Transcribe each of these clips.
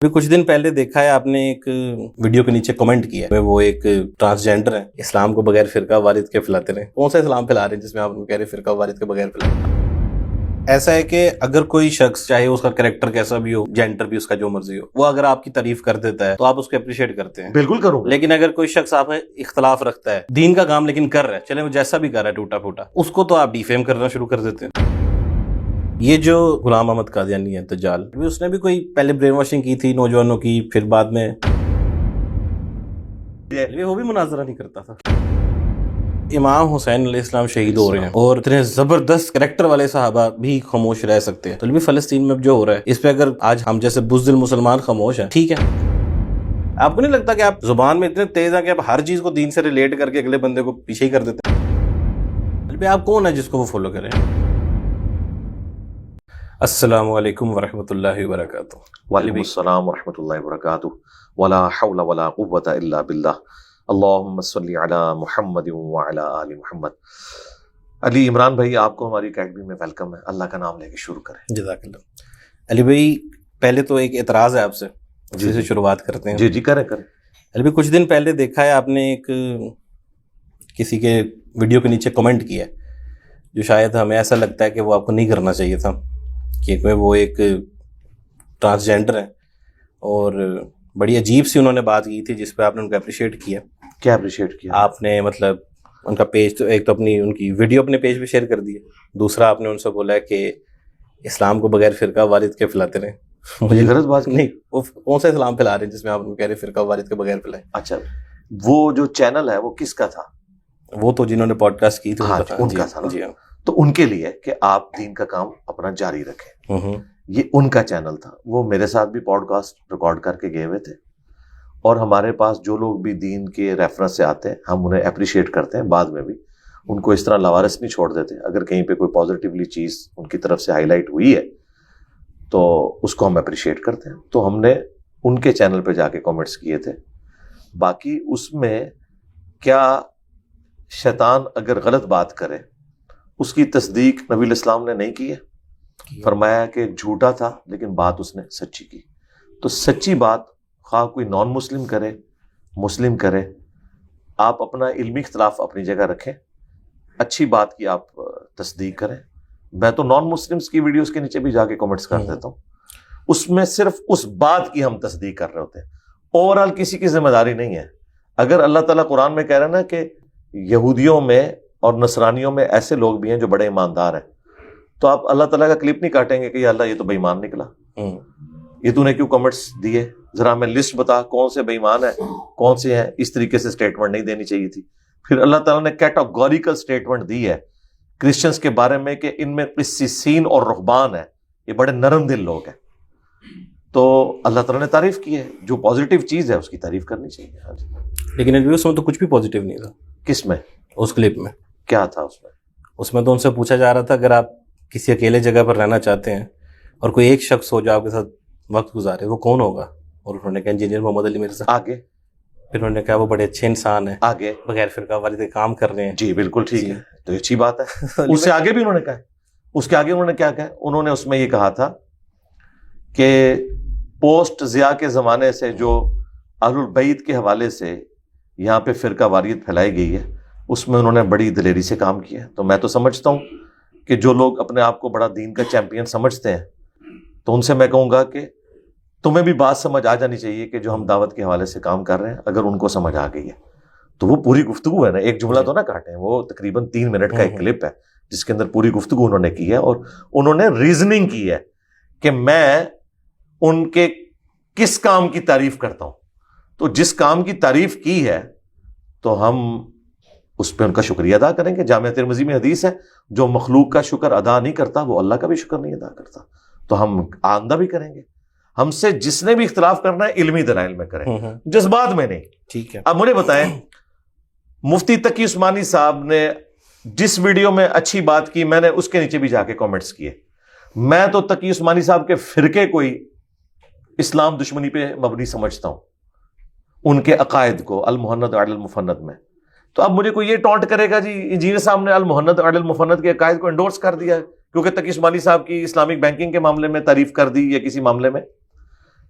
ابھی کچھ دن پہلے دیکھا ہے آپ نے ایک ویڈیو کے نیچے کمنٹ کیا ہے، وہ ایک ٹرانسجینڈر ہے، اسلام کو بغیر فرقہ وارث کے پھیلاتے رہے۔ کون سا اسلام پھیلا رہے ہیں جس میں آپ کہہ رہے ہیں فرقہ وارث کے بغیر پھیلاتے؟ ایسا ہے کہ اگر کوئی شخص چاہے اس کا کریکٹر کیسا بھی ہو، جینڈر بھی اس کا جو مرضی ہو، وہ اگر آپ کی تعریف کر دیتا ہے تو آپ اس کو اپریشیٹ کرتے ہیں، بالکل کروں۔ لیکن اگر کوئی شخص آپ اختلاف رکھتا ہے، دین کا کام لیکن کر رہا ہے، چلے وہ جیسا بھی کر رہا ہے ٹوٹا پھوٹا، اس کو تو آپ ڈیفیم کرنا شروع کر دیتے ہیں۔ یہ جو غلام احمد قادیانی ہے دجال، اس نے بھی کوئی پہلے برین واشنگ کی تھی نوجوانوں کی، پھر بعد میں وہ بھی مناظرہ نہیں کرتا تھا۔ امام حسین علیہ السلام شہید ہو رہے ہیں اور اتنے زبردست کریکٹر والے صحابہ بھی خاموش رہ سکتے ہیں، تو بھی فلسطین میں جو ہو رہا ہے اس پہ اگر آج ہم جیسے بزدل مسلمان خاموش ہیں، ٹھیک ہے، آپ کو نہیں لگتا کہ آپ زبان میں اتنے تیز ہیں کہ آپ ہر چیز کو دین سے ریلیٹ کر کے اگلے بندے کو پیچھے ہی کر دیتے ہیں؟ آپ کون ہیں جس کو وہ فالو کریں؟ السلام علیکم ورحمۃ اللہ وبرکاتہ۔ وعلیکم السلام ورحمۃ اللہ وبرکاتہ۔ ولا حول ولا قوۃ الا باللہ۔ اللہم صلی علی محمد وعلی آل محمد۔ علی عمران بھائی، آپ کو ہماری اکیڈمی میں ویلکم ہے، اللہ کا نام لے کے شروع کریں۔ جزاک اللہ۔ علی بھائی، پہلے تو ایک اعتراض ہے آپ سے، اسی سے شروعات کرتے ہیں۔ جی کریں۔ علی بھائی، کچھ دن پہلے دیکھا ہے آپ نے ایک کسی کے ویڈیو کے نیچے کمنٹ کیا ہے جو شاید ہمیں ایسا لگتا ہے کہ وہ آپ کو نہیں کرنا چاہیے تھا، کہ وہ ایک ٹرانسجینڈر ہے، اور بڑی عجیب سی انہوں نے بات کی تھی جس پہ آپ نے ان کو اپریشیٹ کیا۔ کیا اپریشیٹ کیا؟ آپ نے مطلب ان کا پیج تو ایک تو اپنی ان کی ویڈیو اپنے پیج پہ شیئر کر دی ہے، دوسرا آپ نے ان سے بولا ہے کہ اسلام کو بغیر فرقہ وارث کے پھیلاتے رہیں۔ مجھے غلط بات نہیں، وہ کون سا اسلام پھیلا رہے ہیں جس میں آپ کہہ رہے ہیں فرقہ وارث کے بغیر پھیلائیں؟ اچھا، وہ جو چینل ہے وہ کس کا تھا؟ وہ تو جنہوں نے پوڈ کاسٹ کی تھی ان کا تھا۔ جی ہاں، تو ان کے لیے کہ آپ دین کا کام اپنا جاری رکھیں، یہ ان کا چینل تھا۔ وہ میرے ساتھ بھی پوڈ کاسٹ ریکارڈ کر کے گئے ہوئے تھے، اور ہمارے پاس جو لوگ بھی دین کے ریفرنس سے آتے ہیں ہم انہیں اپریشیٹ کرتے ہیں، بعد میں بھی ان کو اس طرح لاوارث نہیں چھوڑ دیتے۔ اگر کہیں پہ کوئی پازیٹیولی چیز ان کی طرف سے ہائی لائٹ ہوئی ہے تو اس کو ہم اپریشیٹ کرتے ہیں۔ تو ہم نے ان کے چینل پہ جا کے کامنٹس کیے تھے۔ باقی اس میں کیا شیطان اگر غلط بات کرے اس کی تصدیق نبی الاسلام نے نہیں کی ہے، فرمایا کہ جھوٹا تھا لیکن بات اس نے سچی کی۔ تو سچی بات خواہ کوئی نان مسلم کرے مسلم کرے، آپ اپنا علمی اختلاف اپنی جگہ رکھیں، اچھی بات کی آپ تصدیق کریں۔ میں تو نان مسلمس کی ویڈیوز کے نیچے بھی جا کے کمنٹس کر دیتا ہوں، اس میں صرف اس بات کی ہم تصدیق کر رہے ہوتے ہیں، اوورآل کسی کی ذمہ داری نہیں ہے۔ اگر اللہ تعالیٰ قرآن میں کہہ رہا ہے نا کہ یہودیوں میں اور نصرانیوں میں ایسے لوگ بھی ہیں جو بڑے ایماندار ہیں، تو آپ اللہ تعالیٰ کا کلپ نہیں کاٹیں گے کہ یا اللہ یہ تو بے ایمان نکلا، یہ تو نے کیوں کمنٹس دیے، ذرا ہمیں لسٹ بتا کون سے بے ایمان ہیں کون سے ہیں۔ اس طریقے سے سٹیٹمنٹ نہیں دینی چاہیے تھی۔ پھر اللہ تعالیٰ نے کیٹاگوریکل سٹیٹمنٹ دی ہے کرسچنس کے بارے میں کہ ان میں قسیسین اور رہبان ہیں، یہ بڑے نرم دل لوگ ہیں۔ تو اللہ تعالیٰ نے تعریف کی ہے، جو پازیٹیو چیز ہے اس کی تعریف کرنی چاہیے۔ لیکن اس میں تو کچھ بھی پازیٹیو نہیں تھا۔ کس میں؟ اس کلپ میں کیا تھا؟ اس میں تو ان سے پوچھا جا رہا تھا اگر آپ کسی اکیلے جگہ پر رہنا چاہتے ہیں اور کوئی ایک شخص ہو جو آپ کے ساتھ وقت گزارے، وہ کون ہوگا؟ اور انہوں نے کہا انجینئر محمد علی مرزا۔ آگے پھر انہوں نے کہا وہ بڑے اچھے انسان ہیں، آگے بغیر فرقہ وارث کے کام کر رہے ہیں۔ جی بالکل ٹھیک ہے، تو اچھی بات ہے۔ اس سے آگے بھی انہوں نے کہا، اس کے آگے انہوں نے کیا کہا؟ انہوں نے اس میں یہ کہا تھا کہ پوسٹ ضیاء کے زمانے سے جو اہل البیت کے حوالے سے یہاں پہ فرقہ واریت پھیلائی گئی ہے، اس میں انہوں نے بڑی دلیری سے کام کیا ہے۔ تو میں تو سمجھتا ہوں کہ جو لوگ اپنے آپ کو بڑا دین کا چیمپئن سمجھتے ہیں، تو ان سے میں کہوں گا کہ تمہیں بھی بات سمجھ آ جانی چاہیے کہ جو ہم دعوت کے حوالے سے کام کر رہے ہیں، اگر ان کو سمجھ آ گئی ہے تو وہ پوری گفتگو ہے نا، ایک جملہ تو نہ کاٹیں، وہ تقریباً 3 منٹ کا ایک کلپ ہے جس کے اندر پوری گفتگو انہوں نے کی ہے، اور انہوں نے ریزننگ کی ہے کہ میں ان کے کس کام کی تعریف کرتا ہوں۔ تو جس کام کی تعریف کی ہے تو ہم اس پہ ان کا شکریہ ادا کریں گے۔ جامعہ ترمذی میں حدیث ہے، جو مخلوق کا شکر ادا نہیں کرتا وہ اللہ کا بھی شکر نہیں ادا کرتا۔ تو ہم آئندہ بھی کریں گے۔ ہم سے جس نے بھی اختلاف کرنا ہے علمی دلائل میں کریں، جذبات میں نہیں۔ ٹھیک ہے، اب مجھے بتائیں، مفتی تقی عثمانی صاحب نے جس ویڈیو میں اچھی بات کی، میں نے اس کے نیچے بھی جا کے کامنٹس کیے۔ میں تو تقی عثمانی صاحب کے فرقے کوئی اسلام دشمنی پہ مبنی سمجھتا ہوں، ان کے عقائد کو، المحند علی المفند میں۔ تو اب مجھے کوئی یہ ٹونٹ کرے گا جی انجینئر صاحب نے المحند علی المفند کے عقائد کو انڈورس کر دیا کیونکہ تقی عثمانی صاحب کی اسلامک بینکنگ کے معاملے میں تعریف کر دی یا کسی معاملے میں۔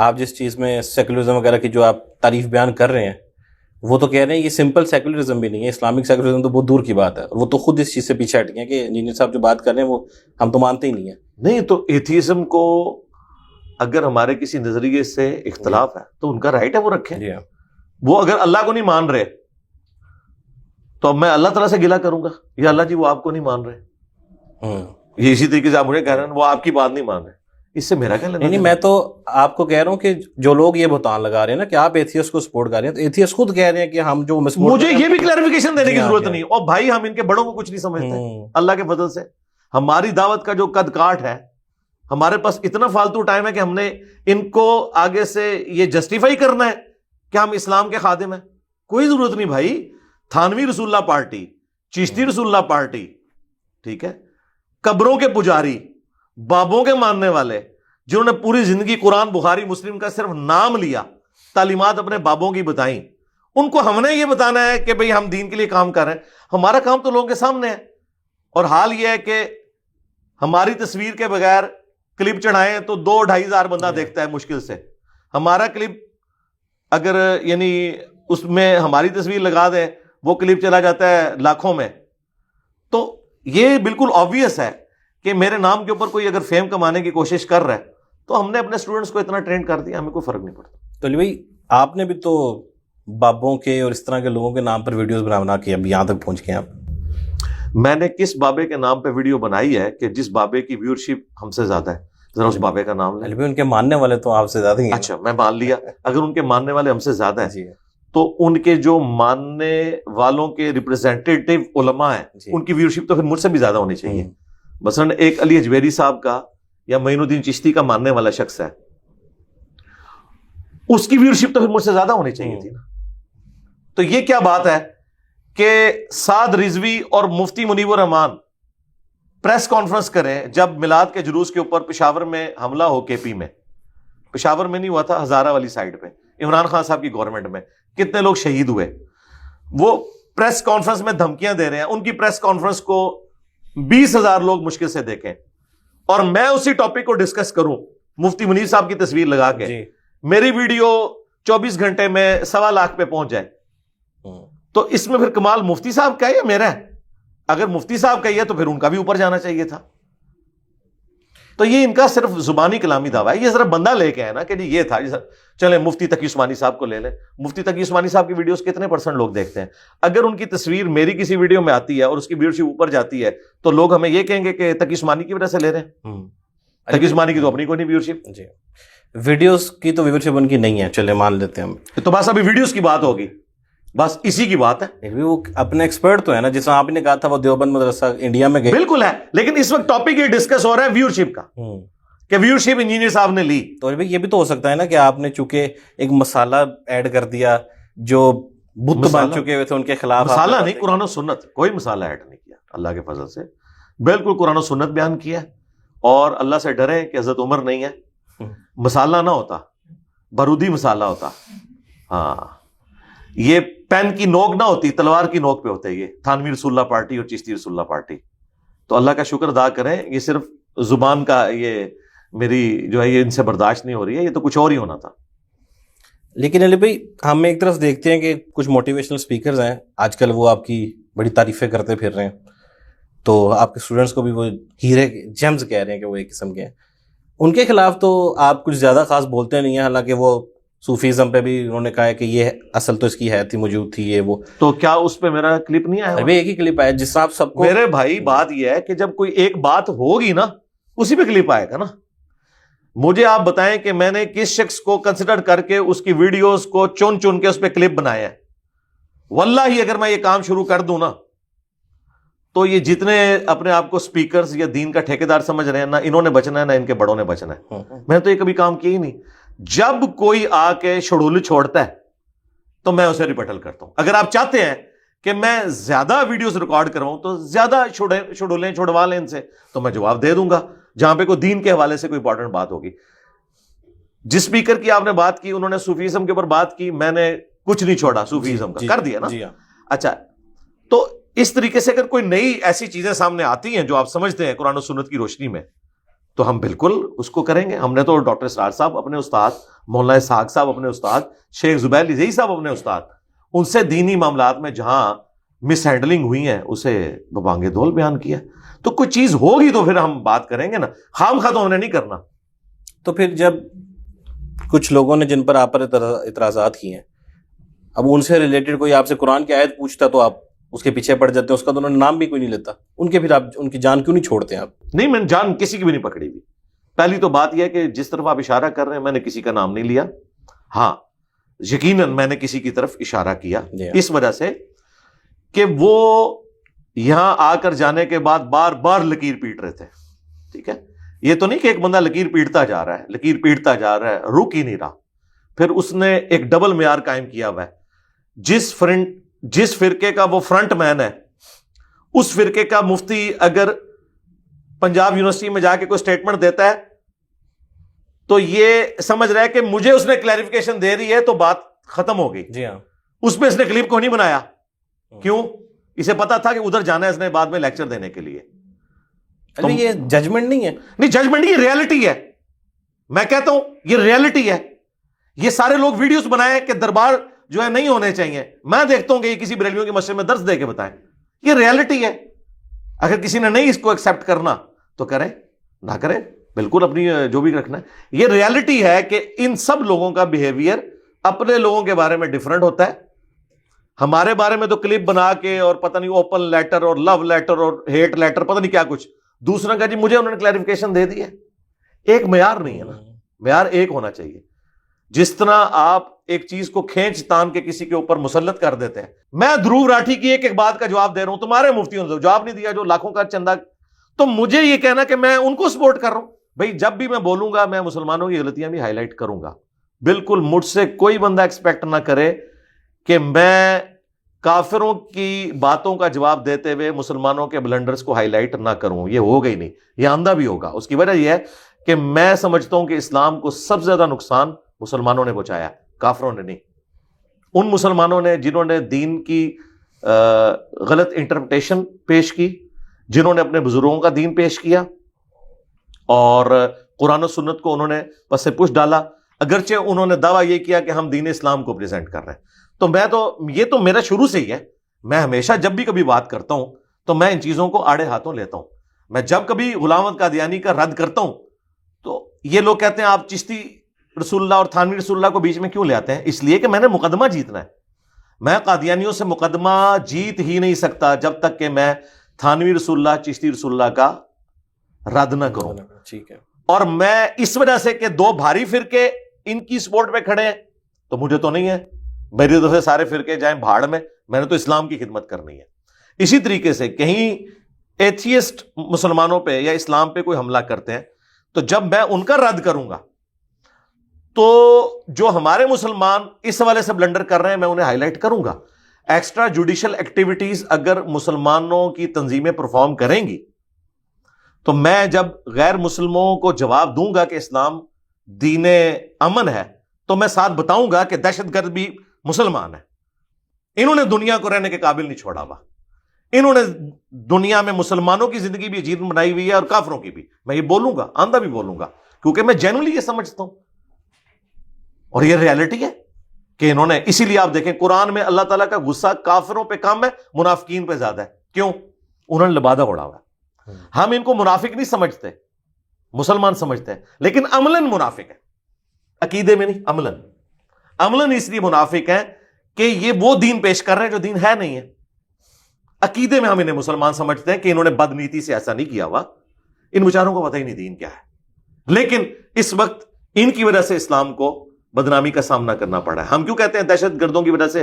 آپ جس چیز میں سیکولرزم وغیرہ کی جو آپ تعریف بیان کر رہے ہیں وہ تو کہہ رہے ہیں یہ سمپل سیکولرزم بھی نہیں ہے, اسلامک سیکولرزم تو بہت دور کی بات ہے, اور وہ تو خود اس چیز سے پیچھے ہٹ گئے کہ انجینئر صاحب جو بات کر رہے ہیں وہ ہم تو مانتے ہی نہیں ہیں. نہیں تو ایتھیزم کو اگر ہمارے کسی نظریے سے اختلاف ہے تو ان کا رائٹ ہے وہ رکھیں. وہ اگر اللہ کو نہیں مان رہے تو اب میں اللہ تعالیٰ سے گلہ کروں گا یا اللہ جی وہ آپ کو نہیں مان رہے, یہ اسی طریقے سے آپ مجھے کہہ رہے ہیں وہ آپ کی بات نہیں مان رہے, اس سے میرا کیا لینا؟ نہیں, میں تو آپ کو کہہ رہا ہوں کہ جو لوگ یہ بہتان لگا رہے ہیں نا کہ آپ ایتھیسٹ کو سپورٹ کر رہے ہیں, تو ایتھیسٹ خود کہہ رہے ہیں کہ ہم جو مجھے یہ بھی کلیریفیکیشن دینے کی ضرورت نہیں. اور بھائی ہم ان کے بڑوں کو کچھ نہیں سمجھتے اللہ کے فضل سے. ہماری دعوت کا جو قد کاٹ ہے, ہمارے پاس اتنا فالتو ٹائم ہے کہ ہم نے ان کو آگے سے یہ جسٹیفائی کرنا ہے کہ ہم اسلام کے خادم ہیں. کوئی ضرورت نہیں بھائی. تھانوی رسول اللہ پارٹی, چشتی رسول اللہ پارٹی, ٹھیک ہے, قبروں کے پجاری, بابوں کے ماننے والے جنہوں نے پوری زندگی قرآن بخاری مسلم کا صرف نام لیا, تعلیمات اپنے بابوں کی بتائیں, ان کو ہم نے یہ بتانا ہے کہ بھئی ہم دین کے لیے کام کر رہے ہیں. ہمارا کام تو لوگوں کے سامنے ہے. اور حال یہ ہے کہ ہماری تصویر کے بغیر کلپ چڑھائیں تو 2-2.5 ہزار بندہ دیکھتا ہے مشکل سے. ہمارا کلپ اگر یعنی اس میں ہماری تصویر لگا دیں وہ کلپ چلا جاتا ہے لاکھوں میں. تو یہ بالکل آبویس ہے کہ میرے نام کے اوپر کوئی اگر فیم کمانے کی کوشش کر رہا ہے تو ہم نے اپنے اسٹوڈنٹس کو اتنا ٹرین کر دیا, ہمیں کوئی فرق نہیں پڑتا. تو علی بھائی آپ نے بھی تو بابوں کے اور اس طرح کے لوگوں کے نام پر ویڈیوز بنا کے اب یہاں تک پہنچ گئے آپ. میں نے کس بابے کے نام پہ ویڈیو بنائی ہے کہ جس بابے کی ویورشپ ہم سے زیادہ ہے؟ ذرا اس بابے کا نام لیں. ان کے ماننے والے تو آپ سے زیادہ ہی ہیں. اچھا میں مان لیا اگر ان کے ماننے والے ہم سے زیادہ ہیں تو ان کے جو ماننے والوں کے ریپرزینٹیٹیو علماء ہیں ان کی ویورشپ تو پھر مجھ سے بھی زیادہ ہونی چاہیے. مثلا ایک علی اجویری صاحب کا یا معین الدین چشتی کا ماننے والا شخص ہے, اس کی ویورشپ تو پھر مجھ سے زیادہ ہونی چاہیے تھی نا. تو یہ کیا بات ہے کہ سعد رضوی اور مفتی منیب الرحمان پریس کانفرنس کریں جب میلاد کے جلوس کے اوپر پشاور میں حملہ ہو, کے پی میں, پشاور میں نہیں ہوا تھا, ہزارہ والی سائڈ پہ عمران خان صاحب کی گورنمنٹ میں کتنے لوگ شہید ہوئے. وہ پریس کانفرنس میں دھمکیاں دے رہے ہیں, ان کی پریس کانفرنس کو 20,000 لوگ مشکل سے دیکھیں, اور میں اسی ٹاپک کو ڈسکس کروں مفتی منیر صاحب کی تصویر لگا کے, میری ویڈیو 24 گھنٹے میں 1.25 لاکھ پہ پہنچ جائے, تو اس میں پھر کمال مفتی صاحب کا ہے یا میرا ہے؟ اگر مفتی صاحب کا ہی ہے تو پھر ان کا بھی اوپر جانا چاہیے تھا. تو یہ ان کا صرف زبانی کلامی دعویٰ ہے. یہ ذرا بندہ لے کے ہے نا کہ جی یہ تھا, چلیں مفتی تقی عثمانی صاحب کو لے لیں. مفتی تقی عثمانی صاحب کی ویڈیوز کتنے % لوگ دیکھتے ہیں؟ اگر ان کی تصویر میری کسی ویڈیو میں آتی ہے اور اس کی ویورشپ اوپر جاتی ہے تو لوگ ہمیں یہ کہیں گے کہ تقی عثمانی کی وجہ سے لے رہے ہیں. تقی عثمانی کی تو اپنی کوئی نہیں ویورشپ. جی ویڈیوز کی تو ویورشپ ان کی نہیں ہے, چلے مان لیتے ہیں ہم. تو بس ابھی ویڈیوز کی بات ہوگی, بس اسی کی بات ہے. وہ اپنے ایکسپرٹ تو ہے نا, جس طرح آپ نے کہا تھا وہ دیوبند مدرسہ انڈیا میں گئے. بالکل ہے, لیکن اس وقت ٹاپک یہ ڈسکس ہو رہا ہے ویورشپ کا کہ ویورشپ انجینئر صاحب نے لی. تو یہ بھی تو ہو سکتا ہے نا کہ آپ نے چونکہ ایک مسالہ ایڈ کر دیا جو بت بن چکے ہوئے تھے ان کے خلاف. مسالہ نہیں, قرآن و سنت, کوئی مسالہ ایڈ نہیں کیا اللہ کے فضل سے. بالکل قرآن و سنت بیان کیا, اور اللہ سے ڈرے کہ حضرت عمر نہیں ہے. مسالہ نہ ہوتا, بارودی مسالہ ہوتا. ہاں یہ پین کی نوک نہ ہوتی, تلوار کی نوک پہ ہوتے. یہ تھانوی رسول اللہ پارٹی اور چشتی رسول اللہ پارٹی. تو اللہ کا شکر ادا کریں, یہ صرف زبان کا یہ میری جو ہے یہ ان سے برداشت نہیں ہو رہی ہے, یہ تو کچھ اور ہی ہونا تھا. لیکن علی بھائی ہم ایک طرف دیکھتے ہیں کہ کچھ موٹیویشنل سپیکرز ہیں آج کل, وہ آپ کی بڑی تعریفیں کرتے پھر رہے ہیں, تو آپ کے اسٹوڈنٹس کو بھی وہ ہیرے جیمز کہہ رہے ہیں کہ وہ ایک قسم کے ہیں. ان کے خلاف تو آپ کچھ زیادہ خاص بولتے نہیں ہیں, حالانکہ وہ صوفیزم پہ بھی انہوں نے کہا ہے کہ یہ اصل تو اس کی ہے تھی, موجود تھی یہ وہ. تو کیا اس پہ میرا کلپ نہیں آیا؟ ابھی ایک ہی کلپ آیا جس آپ سب کو. میرے بھائی بات یہ ہے کہ جب کوئی ایک بات ہوگی نا اسی پہ کلپ آئے گا نا. مجھے آپ بتائیں کہ میں نے کس شخص کو کنسیڈر کر کے اس کی ویڈیوز کو چن چن کے اس پہ کلپ بنایا ہے. واللہ اگر میں یہ کام شروع کر دوں نا تو یہ جتنے اپنے آپ کو سپیکرز یا دین کا ٹھیکیدار سمجھ رہے ہیں, نہ انہوں نے بچنا ہے نہ ان کے بڑوں نے بچنا ہے. میں تو یہ کبھی کام کیا ہی نہیں. جب کوئی آ کے شڈول چھوڑتا ہے تو میں اسے ریپٹل کرتا ہوں. اگر آپ چاہتے ہیں کہ میں زیادہ ویڈیوز ریکارڈ کرواؤں تو زیادہ شڈولیں چھوڑوا لیں ان سے, تو میں جواب دے دوں گا جہاں پہ کوئی دین کے حوالے سے کوئی امپورٹنٹ بات ہوگی. جس اسپیکر کی آپ نے بات کی انہوں نے صوفیزم کے اوپر بات کی, میں نے کچھ نہیں چھوڑا صوفیزم کا, کر دیا نا. اچھا, تو اس طریقے سے اگر کوئی نئی ایسی چیزیں سامنے آتی ہیں جو آپ سمجھتے ہیں قرآن و سنت کی روشنی میں, تو ہم بالکل اس کو کریں گے. ہم نے تو ڈاکٹر اسرار صاحب اپنے استاد, مولانا اسحاق صاحب اپنے استاد, شیخ زبیر لذیذ صاحب اپنے استاد, ان سے دینی معاملات میں جہاں مس ہینڈلنگ ہوئی ہیں اسے ببانگ دول بیان کیا. تو کوئی چیز ہوگی تو پھر ہم بات کریں گے نا, خام خواہ تو ہم نے نہیں کرنا. تو پھر جب کچھ لوگوں نے جن پر آپ پر اعتراضات کیے ہیں, اب ان سے ریلیٹڈ کوئی آپ سے قرآن کی آیت پوچھتا تو آپ اس کے پیچھے پڑ جاتے ہیں, اس کا تو انہوں نے نام بھی کوئی نہیں لیتا, ان کے پھر آپ ان کی جان کیوں نہیں چھوڑتے ہیں آپ؟ نہیں, میں نے جان کسی کی بھی نہیں پکڑی ہوئی. پہلی تو بات یہ ہے کہ جس طرف آپ اشارہ کر رہے ہیں میں نے کسی کا نام نہیں لیا. ہاں یقیناً میں نے کسی کی طرف اشارہ کیا اس وجہ سے کہ وہ یہاں آ کر جانے کے بعد بار بار لکیر پیٹ رہے تھے. ٹھیک ہے, یہ تو نہیں کہ ایک بندہ لکیر پیٹتا جا رہا ہے, لکیر پیٹتا جا رہا ہے, رک ہی نہیں رہا. پھر اس نے ایک ڈبل معیار قائم کیا ہوا ہے. جس فرقے کا وہ فرنٹ مین ہے, اس فرقے کا مفتی اگر پنجاب یونیورسٹی میں جا کے کوئی سٹیٹمنٹ دیتا ہے تو یہ سمجھ رہا ہے کہ مجھے اس نے کلیریفیکیشن دے دی ہے تو بات ختم ہو گئی. جی ہاں, اس میں اس نے کلپ کو نہیں بنایا. کیوں؟ اسے پتا تھا کہ ادھر جانا ہے اس نے بعد میں لیکچر دینے کے لیے. یہ ججمنٹ نہیں ہے. نہیں ججمنٹ, یہ ریالٹی ہے. میں کہتا ہوں یہ ریالٹی ہے. یہ سارے لوگ ویڈیوز بنائیں کہ دربار جو ہے نہیں ہونے چاہیے. میں دیکھتا ہوں کہ یہ کسی بریلویوں کی مسجد میں درس دے کے بتائیں. یہ ریالٹی ہے. اگر کسی نے نہیں اس کو ایکسپٹ کرنا تو کریں, نہ کریں, بالکل اپنی جو بھی رکھنا ہے. یہ ریالٹی ہے کہ ان سب لوگوں کا بیہیویئر اپنے لوگوں کے بارے میں ڈیفرنٹ ہوتا ہے. ہمارے بارے میں تو کلپ بنا کے اور پتہ نہیں اوپن لیٹر اور لو لیٹر اور ہیٹ لیٹر پتہ نہیں کیا کچھ, دوسرا کا جی مجھے انہوں نے کلیریفیکیشن دے دی ہے. ایک معیار نہیں ہے نا, معیار ایک ہونا چاہیے. جس طرح آپ ایک چیز کو کھینچ تان کے کسی کے اوپر مسلط کر دیتے ہیں. میں دھروو راٹھی کی ایک بات کا جواب دے رہا ہوں, تمہارے مفتیوں نے جواب نہیں دیا جو لاکھوں کا چندہ, تو مجھے یہ کہنا کہ میں ان کو سپورٹ کر رہا ہوں. بھائی جب بھی میں بولوں گا میں مسلمانوں کی غلطیاں بھی ہائی لائٹ کروں گا. بالکل مجھ سے کوئی بندہ ایکسپیکٹ نہ کرے کہ میں کافروں کی باتوں کا جواب دیتے ہوئے مسلمانوں کے بلنڈرز کو ہائی لائٹ نہ کروں. یہ ہوگا ہی نہیں, یہ آندہ بھی ہوگا. اس کی وجہ یہ ہے کہ میں سمجھتا ہوں کہ اسلام کو سب سے زیادہ نقصان مسلمانوں نے پہنچایا, کافروں نے نہیں. ان مسلمانوں نے جنہوں نے دین کی غلط انٹرپریٹیشن پیش کی, جنہوں نے اپنے بزرگوں کا دین پیش کیا اور قرآن و سنت کو انہوں نے پس پش ڈالا, اگرچہ انہوں نے دعویٰ یہ کیا کہ ہم دین اسلام کو پریزنٹ کر رہے ہیں. تو میں تو یہ تو میرا شروع سے ہی ہے, میں ہمیشہ جب بھی کبھی بات کرتا ہوں تو میں ان چیزوں کو آڑے ہاتھوں لیتا ہوں. میں جب کبھی غلام احمد قادیانی کا رد کرتا ہوں تو یہ لوگ کہتے ہیں آپ چشتی رسول اللہ اور تھانوی رسول اللہ کو بیچ میں کیوں لے آتے ہیں؟ اس لیے کہ میں نے مقدمہ جیتنا ہے. میں قادیانیوں سے مقدمہ جیت ہی نہیں سکتا جب تک کہ میں تھانوی رسول اللہ چشتی رسول اللہ کا رد نہ کروں. ٹھیک ہے, اور میں اس وجہ سے کہ دو بھاری فرقے ان کی سپورٹ پہ کھڑے ہیں تو مجھے تو نہیں ہے, میری طرف سے سارے فرقے جائیں بھاڑ میں نے تو اسلام کی خدمت کرنی ہے. اسی طریقے سے کہیں ایتھیسٹ مسلمانوں پہ یا اسلام پہ کوئی حملہ کرتے ہیں تو جب میں ان کا رد کروں گا تو جو ہمارے مسلمان اس حوالے سے بلنڈر کر رہے ہیں میں انہیں ہائی لائٹ کروں گا. ایکسٹرا جوڈیشل ایکٹیویٹیز اگر مسلمانوں کی تنظیمیں پرفارم کریں گی تو میں جب غیر مسلموں کو جواب دوں گا کہ اسلام دین امن ہے تو میں ساتھ بتاؤں گا کہ دہشت گرد بھی مسلمان ہے. انہوں نے دنیا کو رہنے کے قابل نہیں چھوڑا ہوا. انہوں نے دنیا میں مسلمانوں کی زندگی بھی عجیب بنائی ہوئی ہے اور کافروں کی بھی. میں یہ بولوں گا, آندہ بھی بولوں گا, کیونکہ میں جینولی یہ سمجھتا ہوں اور یہ ریالٹی ہے کہ انہوں نے. اسی لیے آپ دیکھیں قرآن میں اللہ تعالیٰ کا غصہ کافروں پہ کم ہے, منافقین پہ زیادہ ہے. کیوں؟ انہوں نے لبادہ اڑا ہوا ہے. ہم ان کو منافق نہیں سمجھتے, مسلمان سمجھتے ہیں, لیکن عملاً منافق ہے, عقیدے میں نہیں. عملاً اس لیے منافق ہیں کہ یہ وہ دین پیش کر رہے ہیں جو دین ہے نہیں ہے. عقیدے میں ہم انہیں مسلمان سمجھتے ہیں کہ انہوں نے بدنیتی سے ایسا نہیں کیا ہوا, ان بیچاروں کو پتہ ہی نہیں دین کیا ہے. لیکن اس وقت ان کی وجہ سے اسلام کو بدنامی کا سامنا کرنا پڑا ہے. ہم کیوں کہتے ہیں دہشت گردوں کی وجہ سے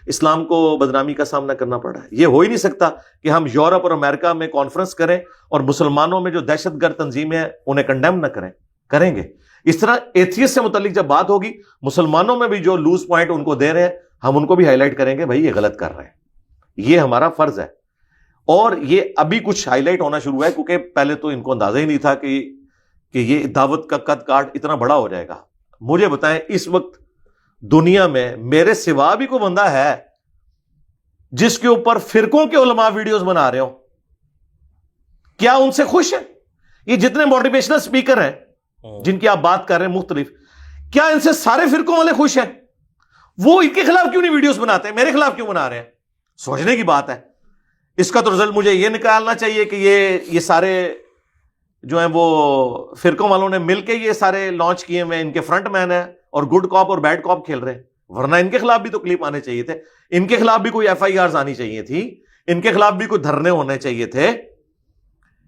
اسلام کو بدنامی کا سامنا کرنا پڑا ہے؟ یہ ہو ہی نہیں سکتا کہ ہم یورپ اور امریکہ میں کانفرنس کریں اور مسلمانوں میں جو دہشت گرد تنظیمیں ہیں انہیں کنڈیم نہ کریں. کریں گے. اس طرح ایتھیسٹ سے متعلق جب بات ہوگی, مسلمانوں میں بھی جو لوز پوائنٹ ان کو دے رہے ہیں ہم ان کو بھی ہائی لائٹ کریں گے, بھائی یہ غلط کر رہے ہیں, یہ ہمارا فرض ہے. اور یہ ابھی کچھ ہائی لائٹ ہونا شروع ہوا ہے کیونکہ پہلے تو ان کو اندازہ ہی نہیں تھا کہ یہ دعوت کا قد کاٹ اتنا بڑا ہو جائے گا. مجھے بتائیں اس وقت دنیا میں میرے سوا بھی کوئی بندہ ہے جس کے اوپر فرقوں کے علماء ویڈیوز بنا رہے ہوں؟ کیا ان سے خوش ہے؟ یہ جتنے موٹیویشنل اسپیکر ہیں جن کی آپ بات کر رہے ہیں مختلف, کیا ان سے سارے فرقوں والے خوش ہیں؟ وہ ان کے خلاف کیوں نہیں ویڈیوز بناتے ہیں, میرے خلاف کیوں بنا رہے ہیں؟ سوچنے کی بات ہے. اس کا تو رزلٹ مجھے یہ نکالنا چاہیے کہ یہ سارے جو ہیں وہ فرقوں والوں نے مل کے یہ سارے لانچ کیے ہوئے, ان کے فرنٹ مین ہیں اور گڈ کاپ اور بیڈ کاپ کھیل رہے ہیں. ورنہ ان کے خلاف بھی تو کلپ آنے چاہیے تھے, ان کے خلاف بھی کوئی ایف آئی آرز آنی چاہیے تھی, ان کے خلاف بھی کوئی دھرنے ہونے چاہیے تھے,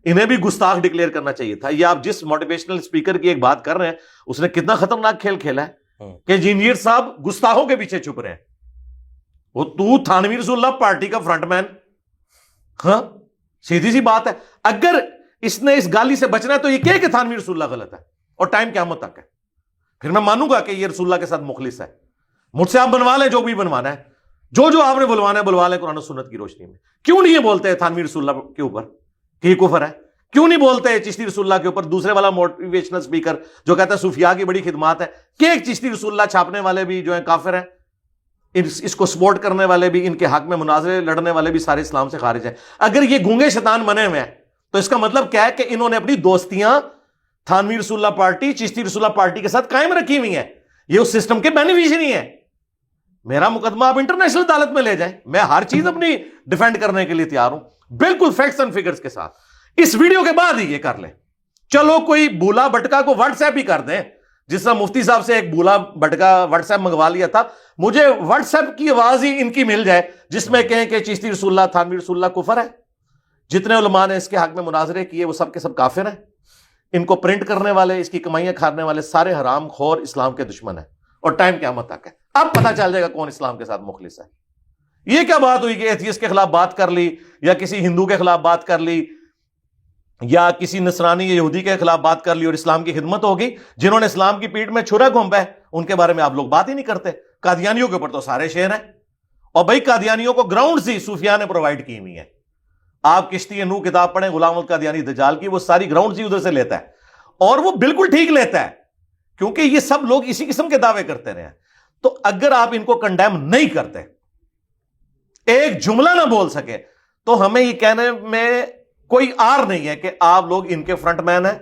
انہیں بھی گستاخ ڈکلیئر کرنا چاہیے تھا. یہ آپ جس موٹیویشنل اسپیکر کی ایک بات کر رہے ہیں اس نے کتنا خطرناک کھیل کھیلا ہے کہ انجینئر صاحب گستاخوں کے پیچھے چھپ رہے ہیں. وہ تو تھانوی رسول اللہ پارٹی کا فرنٹ مین, ہاں سیدھی سی بات ہے. اگر اس نے اس گالی سے بچنا ہے تو یہ کہے کہ تھانوی رسول اللہ غلط ہے اور ٹائم قیامت تک ہے, پھر میں مانوں گا کہ یہ رسول اللہ کے ساتھ مخلص ہے. مجھ سے آپ بنوا لیں جو بھی بنوانا ہے, جو آپ نے بلوانا ہے بلوا لیں قرآن و سنت کی روشنی میں. کیوں نہیں یہ بولتے تھانوی رسول اللہ کے اوپر کہ یہ کفر ہے؟ کیوں نہیں بولتے چشتی رسول اللہ کے اوپر دوسرے والا موٹیویشنل اسپیکر جو کہتا ہے صوفیاء کی بڑی خدمات ہے, کہ ایک چشتی رسول اللہ چھاپنے والے بھی جو ہیں کافر ہیں, اس کو سپورٹ کرنے والے بھی, ان کے حق میں مناظرے لڑنے والے بھی سارے اسلام سے خارج ہیں. اگر یہ گونگے شیطان بنے ہوئے ہیں تو اس کا مطلب کیا ہے کہ انہوں نے اپنی دوستیاں تھانوی رسول اللہ پارٹی, چشتی رسول اللہ پارٹی کے ساتھ قائم رکھی ہوئی ہیں. یہ اس سسٹم کے بینیفیشری ہیں. میرا مقدمہ آپ انٹرنیشنل عدالت میں لے جائیں, میں ہر چیز اپنی ڈیفینڈ کرنے کے لیے تیار ہوں, بالکل فیکٹس اینڈ فگرز کے ساتھ. اس ویڈیو کے بعد ہی یہ کر لیں. چلو کوئی بولا بٹکا کو واٹس ایپ ہی کر دیں, جس طرح مفتی صاحب سے ایک بولا بٹکا واٹس ایپ منگوا لیا تھا, مجھے واٹس ایپ کی آواز ہی ان کی مل جائے جس میں کہیں کہ چشتی رسول اللہ تھانوی رسول اللہ کفر ہے. جتنے علماء نے اس کے حق میں مناظرے کیے وہ سب کے سب کافر ہیں. ان کو پرنٹ کرنے والے, اس کی کمائیاں کھانے والے سارے حرام خور اسلام کے دشمن ہیں اور ٹائم قیامت تک ہے. اب پتہ چل جائے گا کون اسلام کے ساتھ مخلص ہے. یہ کیا بات ہوئی کہ ایتھیسٹ کے خلاف بات کر لی, یا کسی ہندو کے خلاف بات کر لی, یا کسی نصرانی یا یہودی کے خلاف بات کر لی اور اسلام کی خدمت ہوگی. جنہوں نے اسلام کی پیٹھ میں چھرا گھونپا ہے ان کے بارے میں آپ لوگ بات ہی نہیں کرتے. قادیانیوں کے اوپر تو سارے شعر ہیں, اور بھائی قادیانیوں کو گراؤنڈ سی صوفیاء نے پرووائڈ کی ہوئی ہے. آپ کشتی نو کتاب پڑھیں غلام القادیانی دجال کی, وہ ساری گراؤنڈ سی ادھر سے لیتا ہے, اور وہ بالکل ٹھیک لیتا ہے کیونکہ یہ سب لوگ اسی قسم کے دعوے کرتے رہے ہیں. تو اگر آپ ان کو کنڈیم نہیں کرتے, ایک جملہ نہ بول سکے, تو ہمیں یہ کہنے میں کوئی آر نہیں ہے کہ آپ لوگ ان کے فرنٹ مین ہیں.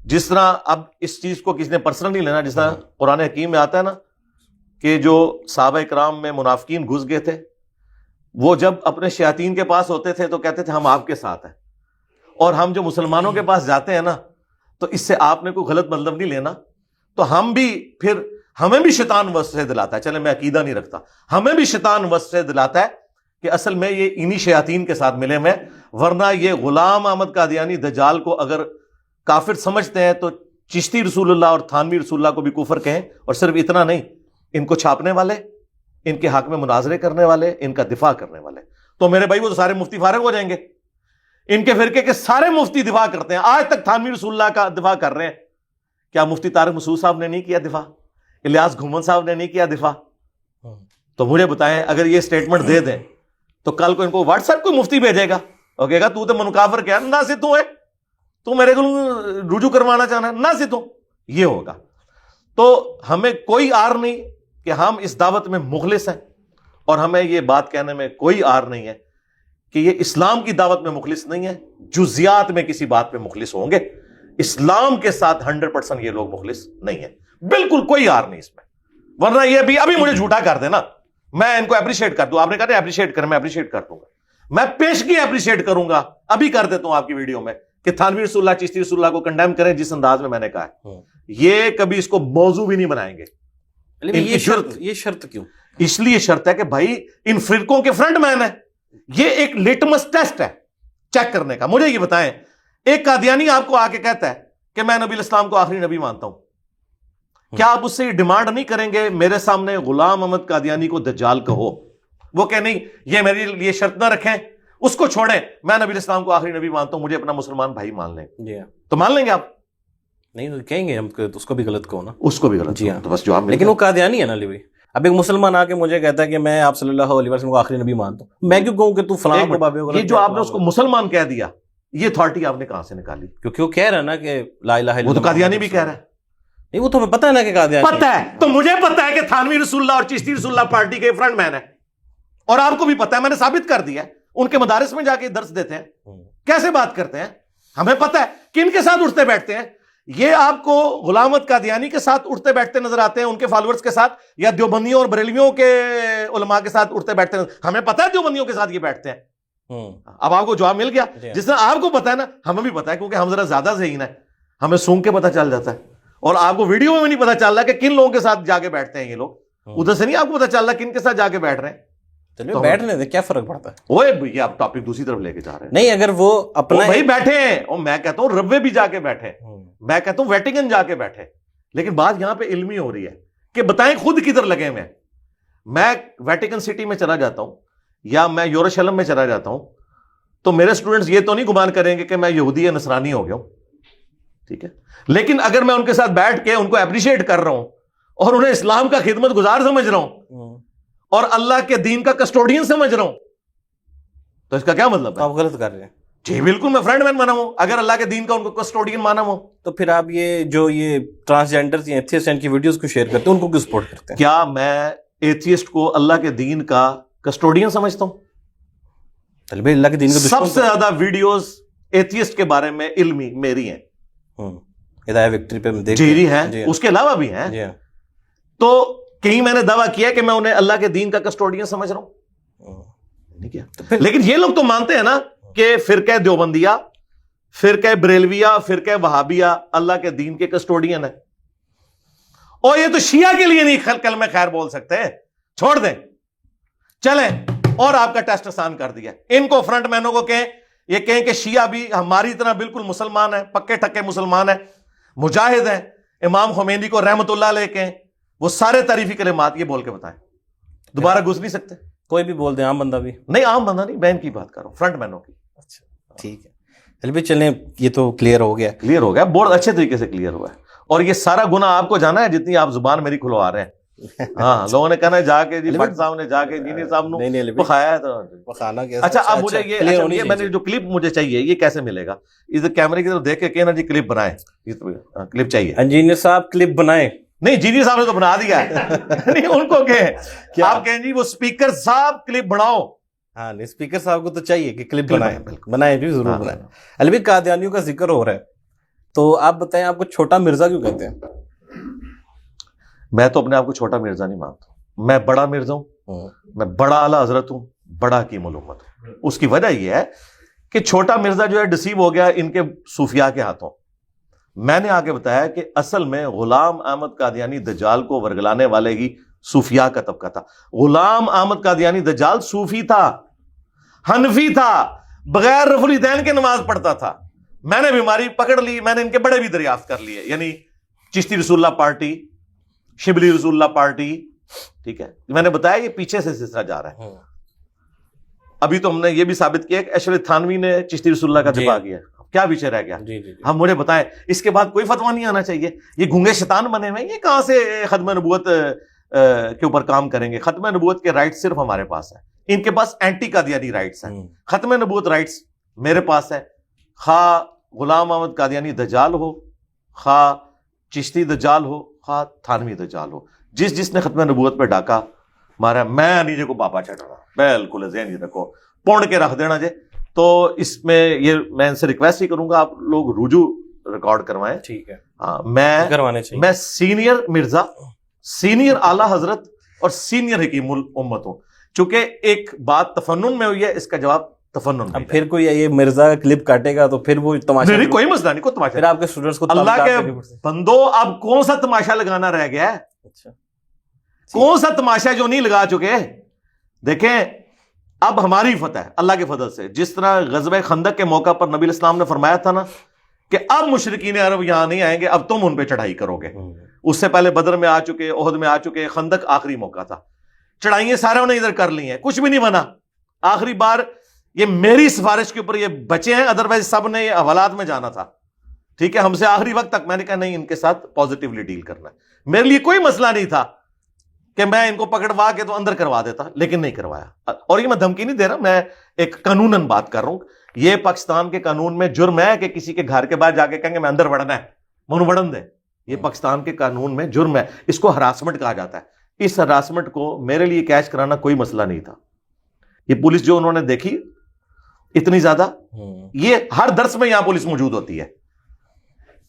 جس طرح اب اس چیز کو کسی نے پرسنل نہیں لینا, جس طرح قرآن حکیم میں آتا ہے نا کہ جو صحابہ کرام میں منافقین گھس گئے تھے, وہ جب اپنے شیاطین کے پاس ہوتے تھے تو کہتے تھے ہم آپ کے ساتھ ہیں, اور ہم جو مسلمانوں کے پاس جاتے ہیں نا تو اس سے آپ نے کوئی غلط مطلب نہیں لینا. تو ہم بھی پھر ہمیں بھی شیطان وسوسے دلاتا ہے, چلے میں عقیدہ نہیں رکھتا, ہمیں بھی شیطان وسوسے دلاتا ہے کہ اصل میں یہ انہی شیاطین کے ساتھ ملے ہوئے. ورنہ یہ غلام احمد قادیانی دجال کو اگر کافر سمجھتے ہیں تو چشتی رسول اللہ اور تھانوی رسول اللہ کو بھی کفر کہیں. اور صرف اتنا نہیں, ان کو چھاپنے والے, ان کے حق میں مناظرے کرنے والے, ان کا دفاع کرنے والے, تو میرے بھائی وہ تو سارے مفتی فارغ ہو جائیں گے. ان کے فرقے کے سارے مفتی دفاع کرتے ہیں, آج تک تھانوی رسول اللہ کا دفاع کر رہے ہیں. کیا مفتی طارق مسعود صاحب نے نہیں کیا دفاع؟ الیاس گھومن صاحب نے نہیں کیا دفاع؟ تو مجھے بتائیں, اگر یہ سٹیٹمنٹ دے دیں تو کل کو ان کو واٹس ایپ کوئی مفتی بھیجے گا اور کہے گا تو منکافر کیا نہ سے تو ہے, تو میرے کو رجوع کروانا چاہنا ہے نہ سے تو یہ ہوگا. تو ہمیں کوئی آر نہیں کہ ہم اس دعوت میں مخلص ہیں, اور ہمیں یہ بات کہنے میں کوئی آر نہیں ہے کہ یہ اسلام کی دعوت میں مخلص نہیں ہے. جزیات میں کسی بات پہ مخلص ہوں گے, اسلام کے ساتھ 100% یہ لوگ مخلص نہیں ہیں, بالکل کوئی آر نہیں اس میں. ورنہ یہ بھی ابھی مجھے جھوٹا کر دینا, میں ان کو اپریشیٹ کر دوں. آپ نے کہا اپریشیٹ کریں, میں اپریشیٹ کر دوں گا, میں پیشگی اپریشیٹ کروں گا, ابھی کر دیتا ہوں آپ کی ویڈیو میں کہ تھانوی رسول اللہ چشتی رسول اللہ کو کنڈیم کریں جس انداز میں نے کہا ہے. یہ کبھی اس کو موضوع بھی نہیں بنائیں گے. یہ شرط کیوں؟ اس لیے شرط ہے کہ بھائی ان فرقوں کے فرنٹ مین ہے, یہ ایک لیٹمس ٹیسٹ ہے چیک کرنے کا. مجھے یہ بتائیں, ایک قادیانی آپ کو آ کے کہتا ہے کہ میں نبی الاسلام کو آخری نبی مانتا ہوں, کیا آپ اس سے یہ ڈیمانڈ نہیں کریں گے میرے سامنے غلام احمد قادیانی کو دجال کہو؟ وہ کہ نہیں, یہ میرے لیے شرط نہ رکھیں, اس کو چھوڑیں, میں نبی الاسلام کو آخری نبی مانتا ہوں, مجھے اپنا مسلمان بھائی مان لیں. تو مان لیں گے آپ؟ نہیں تو کہیں گے ہم, اس کو بھی غلط کہو نا. اس کو بھی غلط, جی ہاں, تو بس جو آپ, لیکن وہ قادیانی ہے نا لیوی. اب ایک مسلمان آ کے مجھے کہتا ہے کہ میں آپ صلی اللہ علیہ وسلم کو آخری نبی مانتا ہوں, میں کیوں کہوں کہ تو فلاں کو بابے ہو؟ یہ جو آپ نے اس کو مسلمان کہہ دیا, یہ اتھارٹی آپ نے کہاں سے نکالی؟ کیونکہ وہ کہہ رہا ہے نا کہ لا الہ الا اللہ. وہ تو قادیانی بھی کہہ رہا ہے. نہیں وہ تو ہمیں پتہ ہے نا کہ قادیانی پتہ ہے, تو مجھے پتہ ہے کہ تھانوی رسول اللہ اور چشتی رسول اللہ پارٹی کے فرنٹ مین ہے, اور آپ کو بھی پتہ ہے, میں نے ثابت کر دیا ہے. ان کے مدارس میں جا کے درس دیتے ہیں, کیسے بات کرتے ہیں, ہمیں پتہ ہے. کن کے ساتھ اٹھتے بیٹھتے ہیں؟ یہ آپ کو غلام احمد قادیانی کے ساتھ اٹھتے بیٹھتے نظر آتے ہیں، ان کے فالوورز کے ساتھ، یا دیوبندیوں اور بریلویوں کے علماء کے ساتھ اٹھتے بیٹھتے ہیں؟ ہمیں پتہ ہے دیوبندیوں کے ساتھ یہ بیٹھتے ہیں. اب آپ کو جواب مل گیا. جس طرح آپ کو پتا ہے نا، ہمیں بھی پتا ہے، کیونکہ ہم ذرا زیادہ ذہین ہیں، ہمیں سونگ کے پتا چل جاتا ہے. اور آپ کو ویڈیو میں نہیں پتا چل رہا کہ کن لوگوں کے ساتھ جا کے بیٹھتے ہیں یہ لوگ. ادھر سے نہیں آپ کو پتا چل رہا کن کے ساتھ جا کے بیٹھ رہے ہیں. چلیے بیٹھنے دیں، کیا فرق پڑتا ہے؟ اوے یہ آپ ٹاپک دوسری طرف لے کے جا رہے ہیں. نہیں، اگر وہ اپنا بھائی بیٹھے ہیں، اور میں کہتا ہوں ربوے بھی جا کے بیٹھے، میں کہتا ہوں ویٹیکن جا کے بیٹھے، لیکن بات یہاں پہ علمی ہو رہی ہے کہ بتائیں خود کدھر لگے ہوئے ہیں. میں ویٹیکن سٹی میں چلا جاتا ہوں یا میں یروشلم میں چلا جاتا ہوں تو میرے اسٹوڈنٹس یہ تو نہیں گمان کریں گے کہ میں یہودی یا نصرانی ہو گیا ہوں، ٹھیک ہے. لیکن اگر میں ان کے ساتھ بیٹھ کے ان کو اپریشیٹ کر رہا ہوں اور انہیں اسلام کا خدمت گزار سمجھ رہا ہوں اور اللہ کے دین کا کسٹوڈین سمجھ رہا ہوں، تو اس کا کیا مطلب ہے؟ آپ غلط کر رہے ہیں. جی بالکل، میں فرینڈ مین بنا ہوں اگر اللہ کے دین کا ان کو کسٹوڈین مانا ہوں. تو پھر آپ یہ جو یہ ٹرانسجینڈر یا ایتھیسٹ کی ویڈیوز کو شیئر کرتے ہیں، ان کو کیوں سپورٹ کرتے ہیں؟ کیا میں ایتھیسٹ کو اللہ کے دین کا کسٹوڈین سمجھتا ہوں؟ طالب اللہ کے دین کا سب سے زیادہ ویڈیوز ایتھیسٹ کے بارے میں علمی میری ہیں، ہدایہ وکٹری پہ جیری ہیں، اس کے علاوہ بھی ہیں. تو کہیں میں نے دعویٰ کیا کہ میں انہیں اللہ کے دین کا کسٹوڈین سمجھ رہا ہوں؟ لیکن یہ لوگ تو مانتے ہیں نا کہ فرقہ دیوبندیہ، فرقہ بریلویہ، فرقہ وہابیہ اللہ کے دین کے کسٹوڈین ہے. اور یہ تو شیعہ کے لیے نہیں کلمہ خیر بول سکتے، چھوڑ دیں. چلیں، اور آپ کا ٹیسٹ آسان کر دیا. ان کو فرنٹ مینوں کو یہ کہیں کہ شیعہ بھی ہماری طرح بالکل مسلمان ہیں، پکے ٹکے مسلمان ہیں، مجاہد ہیں، امام خمینی کو رحمت اللہ علیہ کہیں، وہ سارے تعریفی کلمات یہ بول کے بتائیں. دوبارہ گھس نہیں سکتے. کوئی بھی بول دیں، عام بندہ بھی نہیں، عام بندہ نہیں، میں ان کی بات کر رہا ہوں، فرنٹ مینوں کی. اچھا ٹھیک ہے، چل بھی چلیں، یہ تو کلیئر ہو گیا. کلیئر ہو گیا، بہت اچھے طریقے سے کلیئر ہوا ہے. اور یہ سارا گناہ آپ کو جانا ہے جتنی آپ زبان میری کھلوا رہے ہیں. ہاں، لوگوں نے کہنا جا کے جی بٹ صاحب نے جا کے انجینئر صاحب نے بخایا ہے تو بخانا کیسا. اچھا اب مجھے یہ میں نے جو کلپ مجھے چاہیے یہ کیسے ملے گا؟ ادھر کیمرے کی طرف دیکھ کے کہنا جی کلپ بنائیں، کلپ چاہیے. انجینئر صاحب کلپ بنائیں. نہیں، جینئر صاحب نے تو بنا دیا ہے. نہیں، ان کو کہیں آپ کہیں جی وہ اسپیکر صاحب کلپ بناؤ. ہاں نہیں، اسپیکر صاحب کو تو چاہیے کہ کلپ بنائیں جی، ضرور بنائیں. البتہ قادیانیوں کا ذکر ہو رہا ہے تو آپ بتائیں آپ کو چھوٹا مرزا کیوں کہتے ہیں؟ میں تو اپنے آپ کو چھوٹا مرزا نہیں مانتا، میں بڑا مرزا ہوں، میں بڑا اعلیٰ حضرت ہوں، بڑا حکیم الامت ہوں. اس کی وجہ یہ ہے کہ چھوٹا مرزا جو ہے ڈسیو ہو گیا ان کے صوفیاء کے ہاتھوں. میں نے آگے بتایا کہ اصل میں غلام احمد قادیانی دجال کو ورگلانے والے ہی صوفیاء کا طبقہ تھا. غلام احمد قادیانی دجال صوفی تھا، حنفی تھا، بغیر رفع الیدین کے نماز پڑھتا تھا. میں نے بیماری پکڑ لی، میں نے ان کے بڑے بھی دریافت کر لیے، یعنی چشتی رسول اللہ پارٹی، شبلی رسول اللہ پارٹی، ٹھیک ہے. میں نے بتایا یہ پیچھے سے سلسلہ جا رہا ہے. ابھی تو ہم نے یہ بھی ثابت کیا کہ اشرف تھانوی نے چشتی رسول اللہ کا دفاع کیا. کیا پیچھے رہ گیا؟ ہم مجھے بتائیں اس کے بعد کوئی فتویٰ نہیں آنا چاہیے. یہ گونگے شیطان بنے ہوئے، یہ کہاں سے ختم نبوت کے اوپر کام کریں گے؟ ختم نبوت کے رائٹس صرف ہمارے پاس ہیں، ان کے پاس اینٹی قادیانی رائٹس ہیں. ختم نبوت رائٹس میرے پاس ہے، خواہ غلام احمد قادیانی دجال ہو، خواہ چشتی دجال ہو، خواہ تھانوی دجال ہو. جس نے ختم نبوت پہ ڈاکا مارا، میں نیچے کو باپا چڑھ رہا، بالکل ذہن جی رکھو، پونڈ کے رکھ دینا جے. تو اس میں یہ میں ان سے ریکویسٹ ہی کروں گا آپ لوگ رجوع ریکارڈ کروائیں. ٹھیک ہے، ہاں میں سینئر مرزا، سینئر اعلیٰ حضرت اور سینئر حکیم الامت ہوں. چونکہ ایک بات تفنن میں ہوئی ہے، اس کا جواب تفنن میں. پھر کوئی یہ مرزا کلپ کاٹے گا تو پھر وہ تماشا، نہیں کوئی مسئلہ نہیں، کوئی تماشا. پھر آپ کے اسٹوڈنٹس کو اللہ کے بندو اب کون سا تماشا لگانا رہ گیا ہے؟ اچھا کون سا تماشا جو نہیں لگا چکے؟ دیکھیں اب ہماری فتح ہے اللہ کے فضل سے. جس طرح غزوہ خندق کے موقع پر نبی الاسلام نے فرمایا تھا نا کہ اب مشرکین عرب یہاں نہیں آئیں گے، اب تم ان پہ چڑھائی کرو گے. اس سے پہلے بدر میں آ چکے، احد میں آ چکے، خندق آخری موقع تھا. چڑھائیاں سارے نے ادھر کر لی ہیں، کچھ بھی نہیں بنا. آخری بار یہ میری سفارش کے اوپر یہ بچے ہیں، ادروائز سب نے یہ حوالات میں جانا تھا. ٹھیک ہے، ہم سے آخری وقت تک میں نے کہا نہیں، ان کے ساتھ پازیٹیولی ڈیل کرنا ہے. میرے لیے کوئی مسئلہ نہیں تھا کہ میں ان کو پکڑوا کے تو اندر کروا دیتا، لیکن نہیں کروایا. اور یہ میں دھمکی نہیں دے رہا، میں ایک قانوناً بات کر رہا ہوں. یہ پاکستان کے قانون میں جرم ہے کہ کسی کے گھر کے باہر جا کے کہیں گے میں اندر وڑنا ہے، منو وڑن دے. یہ پاکستان کے قانون میں جرم ہے، اس کو ہراسمنٹ کہا جاتا ہے. اس ہراسمنٹ کو میرے لیے کیچ کرانا کوئی مسئلہ نہیں تھا. یہ پولیس جو انہوں نے دیکھی اتنی زیادہ، یہ ہر درس میں یہاں پولیس موجود ہوتی ہے.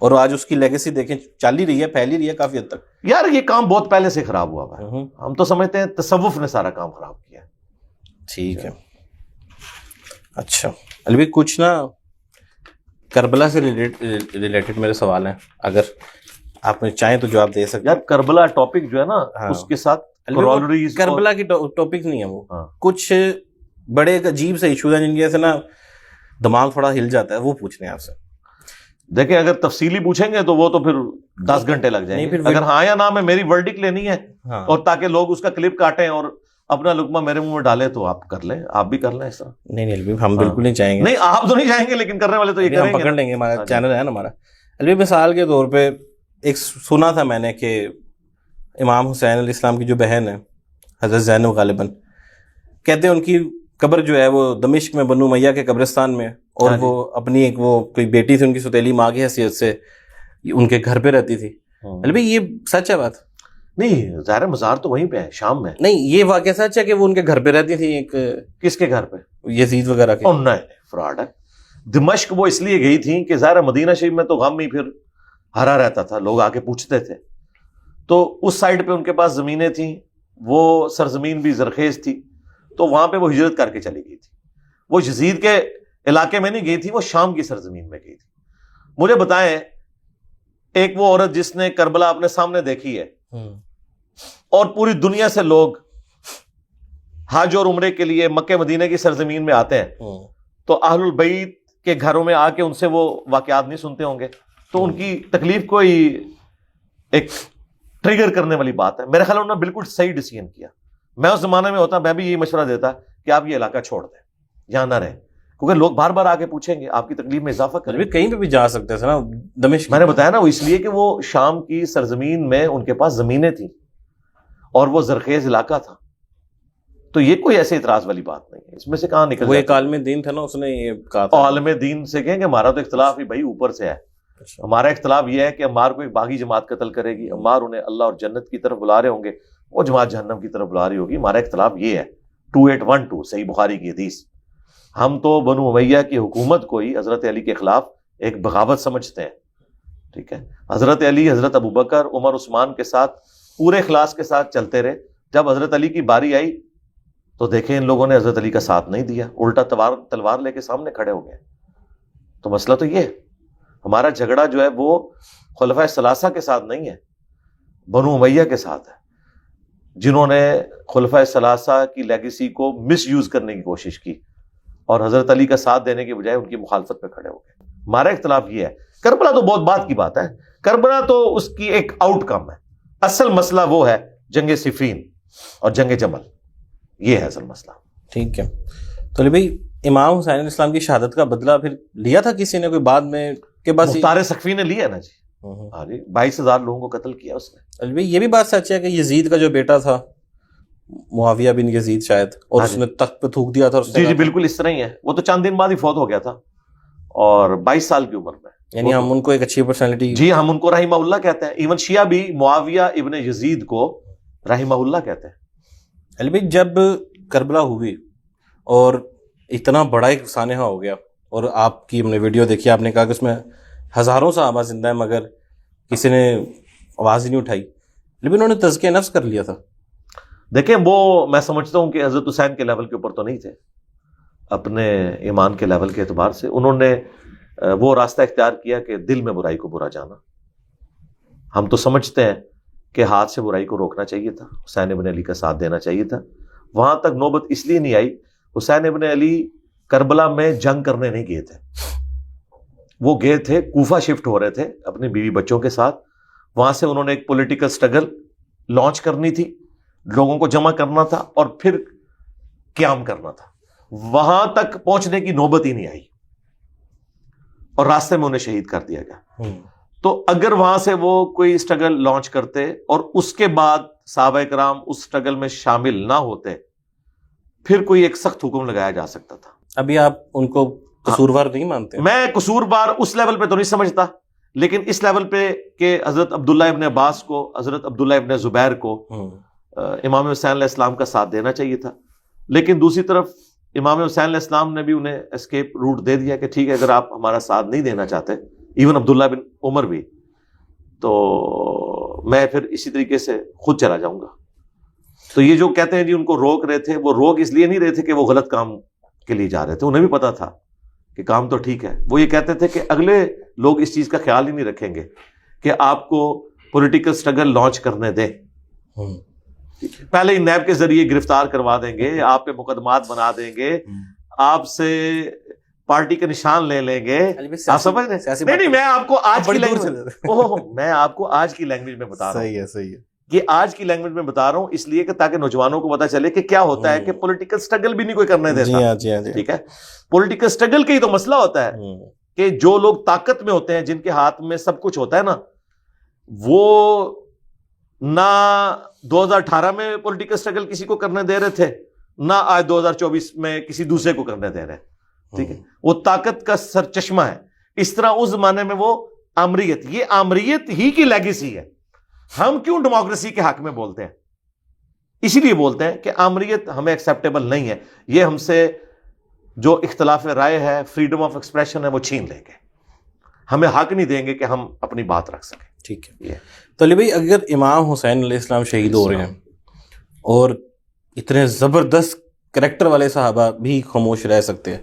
اور آج اس کی لیگیسی دیکھیں چل ہی رہی ہے, پھیل ہی رہی ہے کافی حد تک. یار یہ کام بہت پہلے سے خراب ہوا ہوا ہے, ہم تو سمجھتے ہیں تصوف نے سارا کام خراب کیا. ٹھیک ہے. اچھا علی بھائی, کچھ نا کربلا سے ریلیٹڈ میرے سوال ہیں, اگر آپ چاہیں تو جواب دے سکتے ہیں. یار کربلا ٹاپک جو ہے نا اس کے ساتھ کربلا کی ٹاپک نہیں ہے وہ, کچھ بڑے ایک عجیب سے ایشوز ہیں جن کی وجہ سے نا دماغ تھوڑا ہل جاتا ہے, وہ پوچھنے ہیں آپ سے. دیکھیں اگر تفصیلی پوچھیں گے تو وہ تو پھر 10 گھنٹے لگ جائیں گے. اگر ہاں یا نہ میں میری ورڈک لینی ہے اور تاکہ لوگ اس کا کلپ کاٹیں اور اپنا لقمہ میرے منہ میں ڈالیں تو آپ کر لیں, آپ بھی کر لیں ایسا. نہیں ہم بالکل نہیں چاہیں گے. نہیں آپ تو نہیں چاہیں گے, لیکن کرنے والے تو یہ کریں گے, پکڑ لیں گے. ہمارا چینل ہے نا ہمارا. علی مثال کے طور پہ ایک سنا تھا میں نے کہ امام حسین علیہ السلام کی جو بہن ہے حضرت زینب غالباً, کہتے ہیں ان کی قبر جو ہے وہ دمشق میں بنو امیہ کے قبرستان میں, اور وہ اپنی ایک وہ کوئی بیٹی تھی ان کی سوتیلی ماں کی حیثیت سے ان کے گھر پہ رہتی تھی. علی بھائی یہ سچ ہے بات؟ نہیں ظاہر مزار تو وہیں پہ ہے, شام میں. نہیں یہ واقعہ سچ ہے کہ وہ ان کے گھر پہ رہتی تھی؟ ایک کس کے گھر پہ؟ یزید وغیرہ کے. نہیں فراڈ ہے. دمشق وہ اس لیے گئی تھی کہ ظاہر مدینہ شریف میں تو غم ہی پھر ہرا رہتا تھا, لوگ آ کے پوچھتے تھے, تو اس سائڈ پہ ان کے پاس زمینیں تھیں, وہ سرزمین بھی زرخیز تھی, تو وہاں پہ وہ ہجرت کر کے چلی گئی تھی. وہ یزید کے علاقے میں نہیں گئی تھی, وہ شام کی سرزمین میں گئی تھی. مجھے بتائیں ایک وہ عورت جس نے کربلا اپنے سامنے دیکھی ہے اور پوری دنیا سے لوگ حج اور عمرے کے لیے مکہ مدینہ کی سرزمین میں آتے ہیں, تو اہل البیت کے گھروں میں آ کے ان سے وہ واقعات نہیں سنتے ہوں گے, تو ان کی تکلیف کو ہی ایک ٹریگر کرنے والی بات ہے. میرے خیال انہوں نے بالکل صحیح ڈیسیژن کیا. میں اس زمانے میں ہوتا میں بھی یہی مشورہ دیتا کہ آپ یہ علاقہ چھوڑ دیں, یہاں نہ رہیں, کیونکہ لوگ بار بار آ کے پوچھیں گے, آپ کی تکلیف میں اضافہ کریں. کہیں پہ بھی جا سکتے تھے نا دمشق. میں نے بتایا نا وہ اس لیے کہ وہ شام کی سرزمین میں ان کے پاس زمینیں تھیں اور وہ زرخیز علاقہ تھا, تو یہ کوئی ایسے اعتراض والی بات نہیں ہے. اس میں سے کہاں نکل, وہ ایک عالم دین تھا نا, اس نے یہ کہا تھا. عالم دین سے کہیں کہ ہمارا تو اختلاف ہی بھائی اوپر سے ہے. ہمارا اختلاف یہ ہے کہ عمار کو ایک باغی جماعت قتل کرے گی, عمار انہیں اللہ اور جنت کی طرف بلا رہے ہوں گے, وہ جماعت جہنم کی طرف بلا رہی ہوگی. ہمارا اختلاف یہ ہے 2812 صحیح بخاری کی حدیث. ہم تو بنو امیہ کی حکومت کو ہی حضرت علی کے خلاف ایک بغاوت سمجھتے ہیں. ٹھیک ہے, حضرت علی حضرت ابوبکر عمر عثمان کے ساتھ پورے اخلاص کے ساتھ چلتے رہے. جب حضرت علی کی باری آئی تو دیکھیں ان لوگوں نے حضرت علی کا ساتھ نہیں دیا, الٹا تلوار لے کے سامنے کھڑے ہو گئے. تو مسئلہ تو یہ ہے, ہمارا جھگڑا جو ہے وہ خلفائے ثلاثہ کے ساتھ نہیں ہے, بنو امیہ کے ساتھ ہے, جنہوں نے خلفائے ثلاثہ کی لیگیسی کو مس یوز کرنے کی کوشش کی اور حضرت علی کا ساتھ دینے کے بجائے ان کی مخالفت پہ کھڑے ہو گئے. ہمارا اختلاف یہ ہے. کربلا تو بہت بات کی بات ہے, کربلا تو اس کی ایک آؤٹ کم ہے. اصل مسئلہ وہ ہے جنگ صفین اور جنگ جمل, یہ ہے اصل مسئلہ. ٹھیک ہے, تو علی بھائی امام حسین علیہ السلام کی شہادت کا بدلہ پھر لیا تھا کسی نے کوئی بعد میں کہ بس مختار سقفی نے لیا نا جی. ہاں جی, 22,000 لوگوں کو قتل کیا اس نے. علی بھائی یہ بھی بات سچ ہے کہ یزید کا جو بیٹا تھا معاویہ بن یزید شاید, اور اس نے تخت پہ تھوک دیا تھا. جی بالکل اس طرح ہی ہے. وہ تو چند دن بعد ہی فوت ہو گیا تھا اور 22 سال کی عمر میں. یعنی ہم ان کو ایک اچھی پرسنالٹی, جی ہم ان کو رحمہ اللہ کہتے ہیں. ایون شیعہ بھی معاویہ ابن یزید کو رحمہ اللہ کہتے ہیں. علی بھائی جب کربلا ہوئی اور اتنا بڑا ایک سانحہ ہو گیا, اور آپ کی ہم نے ویڈیو دیکھی, آپ نے کہا کہ اس میں ہزاروں صحابہ زندہ ہیں مگر کسی نے آواز ہی نہیں اٹھائی, لیکن انہوں نے تزکیہ نفس کر لیا تھا. دیکھیں وہ میں سمجھتا ہوں کہ حضرت حسین کے لیول کے اوپر تو نہیں تھے, اپنے ایمان کے لیول کے اعتبار سے انہوں نے وہ راستہ اختیار کیا کہ دل میں برائی کو برا جانا. ہم تو سمجھتے ہیں کہ ہاتھ سے برائی کو روکنا چاہیے تھا, حسین ابن علی کا ساتھ دینا چاہیے تھا. وہاں تک نوبت اس لیے نہیں آئی, حسین ابن علی کربلا میں جنگ کرنے نہیں گئے تھے, وہ گئے تھے کوفہ شفٹ ہو رہے تھے اپنی بیوی بچوں کے ساتھ. وہاں سے انہوں نے ایک پولیٹیکل سٹرگل لانچ کرنی تھی, لوگوں کو جمع کرنا تھا اور پھر قیام کرنا تھا. وہاں تک پہنچنے کی نوبت ہی نہیں آئی اور راستے میں انہیں شہید کر دیا گیا. تو اگر وہاں سے وہ کوئی سٹرگل لانچ کرتے اور اس کے بعد صحابہ کرام اس سٹرگل میں شامل نہ ہوتے, پھر کوئی ایک سخت حکم لگایا جا سکتا تھا. ابھی آپ ان کو قصوروار نہیں مانتے؟ میں قصوروار اس لیول پہ تو نہیں سمجھتا, لیکن اس لیول پہ کہ حضرت عبداللہ ابن عباس کو, حضرت عبداللہ ابن زبیر کو امام حسین علیہ السلام کا ساتھ دینا چاہیے تھا. لیکن دوسری طرف امام حسین علیہ السلام نے بھی انہیں اسکیپ روٹ دے دیا کہ ٹھیک ہے اگر آپ ہمارا ساتھ نہیں دینا چاہتے. ایون عبداللہ بن عمر بھی، تو میں پھر اسی طریقے سے خود چلا جاؤں گا. تو یہ جو کہتے ہیں جی ان کو روک رہے تھے، وہ روک اس لیے نہیں رہے تھے کہ وہ غلط کام کے لیے جا رہے تھے، انہیں بھی پتا تھا کہ کام تو ٹھیک ہے. وہ یہ کہتے تھے کہ اگلے لوگ اس چیز کا خیال ہی نہیں رکھیں گے کہ آپ کو پولیٹیکل سٹرگل لانچ کرنے دیں، پہلے ہی نیب کے ذریعے گرفتار کروا دیں گے، آپ پہ مقدمات بنا دیں گے، آپ سے پارٹی کا نشان لے لیں گے. آپ سمجھ رہے ہیں؟ نہیں، میں آپ کو آج کی لینگویج میں آپ کو آج کی لینگویج میں بتا رہا ہوں. صحیح ہے. یہ آج کی لینگویج میں بتا رہا ہوں اس لیے کہ تاکہ نوجوانوں کو پتا چلے کہ کیا ہوتا ہے کہ پولیٹیکل سٹرگل بھی نہیں کوئی کرنے دیتا. ٹھیک ہے، پولیٹیکل سٹرگل کا ہی تو مسئلہ ہوتا ہے کہ جو لوگ طاقت میں ہوتے ہیں، جن کے ہاتھ میں سب کچھ ہوتا ہے نا، وہ نہ 2018 میں پولیٹیکل سٹرگل کسی کو کرنے دے رہے تھے، نہ آج 2024 میں کسی دوسرے کو کرنے دے رہے. ٹھیک ہے، وہ طاقت کا سرچشمہ ہے. اس طرح اس زمانے میں وہ آمریت، یہ آمریت ہی کی لیگیسی ہے. ہم کیوں ڈیموکریسی کے حق میں بولتے ہیں؟ اسی لیے بولتے ہیں کہ آمریت ہمیں ایکسیپٹیبل نہیں ہے. یہ ہم سے جو اختلاف رائے ہے، فریڈم آف ایکسپریشن ہے، وہ چھین لیں گے. ہمیں حق نہیں دیں گے کہ ہم اپنی بات رکھ سکیں. ٹھیک ہے. تو علی بھائی، اگر امام حسین علیہ السلام شہید ہو رہے ہیں اور اتنے زبردست کریکٹر والے صحابہ بھی خاموش رہ سکتے ہیں،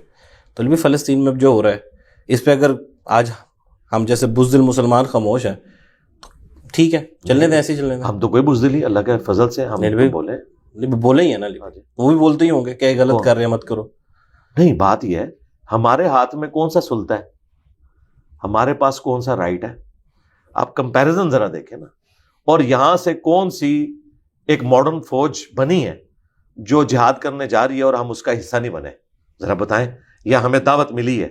تو علی بھائی فلسطین میں جو ہو رہا ہے اس پہ اگر آج ہم جیسے بزدل مسلمان خاموش ہیں، ٹھیک ہے، چلنے دیں، ایسے ہی چلنے دیں. ہم تو کوئی بزدل نہیں، اللہ کے فضل سے ہم بولے ہی ہیں نا، وہ بھی بولتے ہی ہوں گے کہ یہ غلط کر رہے ہیں، مت کرو. نہیں، بات یہ ہے ہمارے ہاتھ میں کون سا سلطہ ہے، ہمارے پاس کون سا رائٹ ہے. آپ کمپیریزن ذرا دیکھیں نا. اور یہاں سے کون سی ایک ماڈرن فوج بنی ہے جو جہاد کرنے جا رہی ہے اور ہم اس کا حصہ نہیں بنے؟ ذرا بتائیں. یا ہمیں دعوت ملی ہے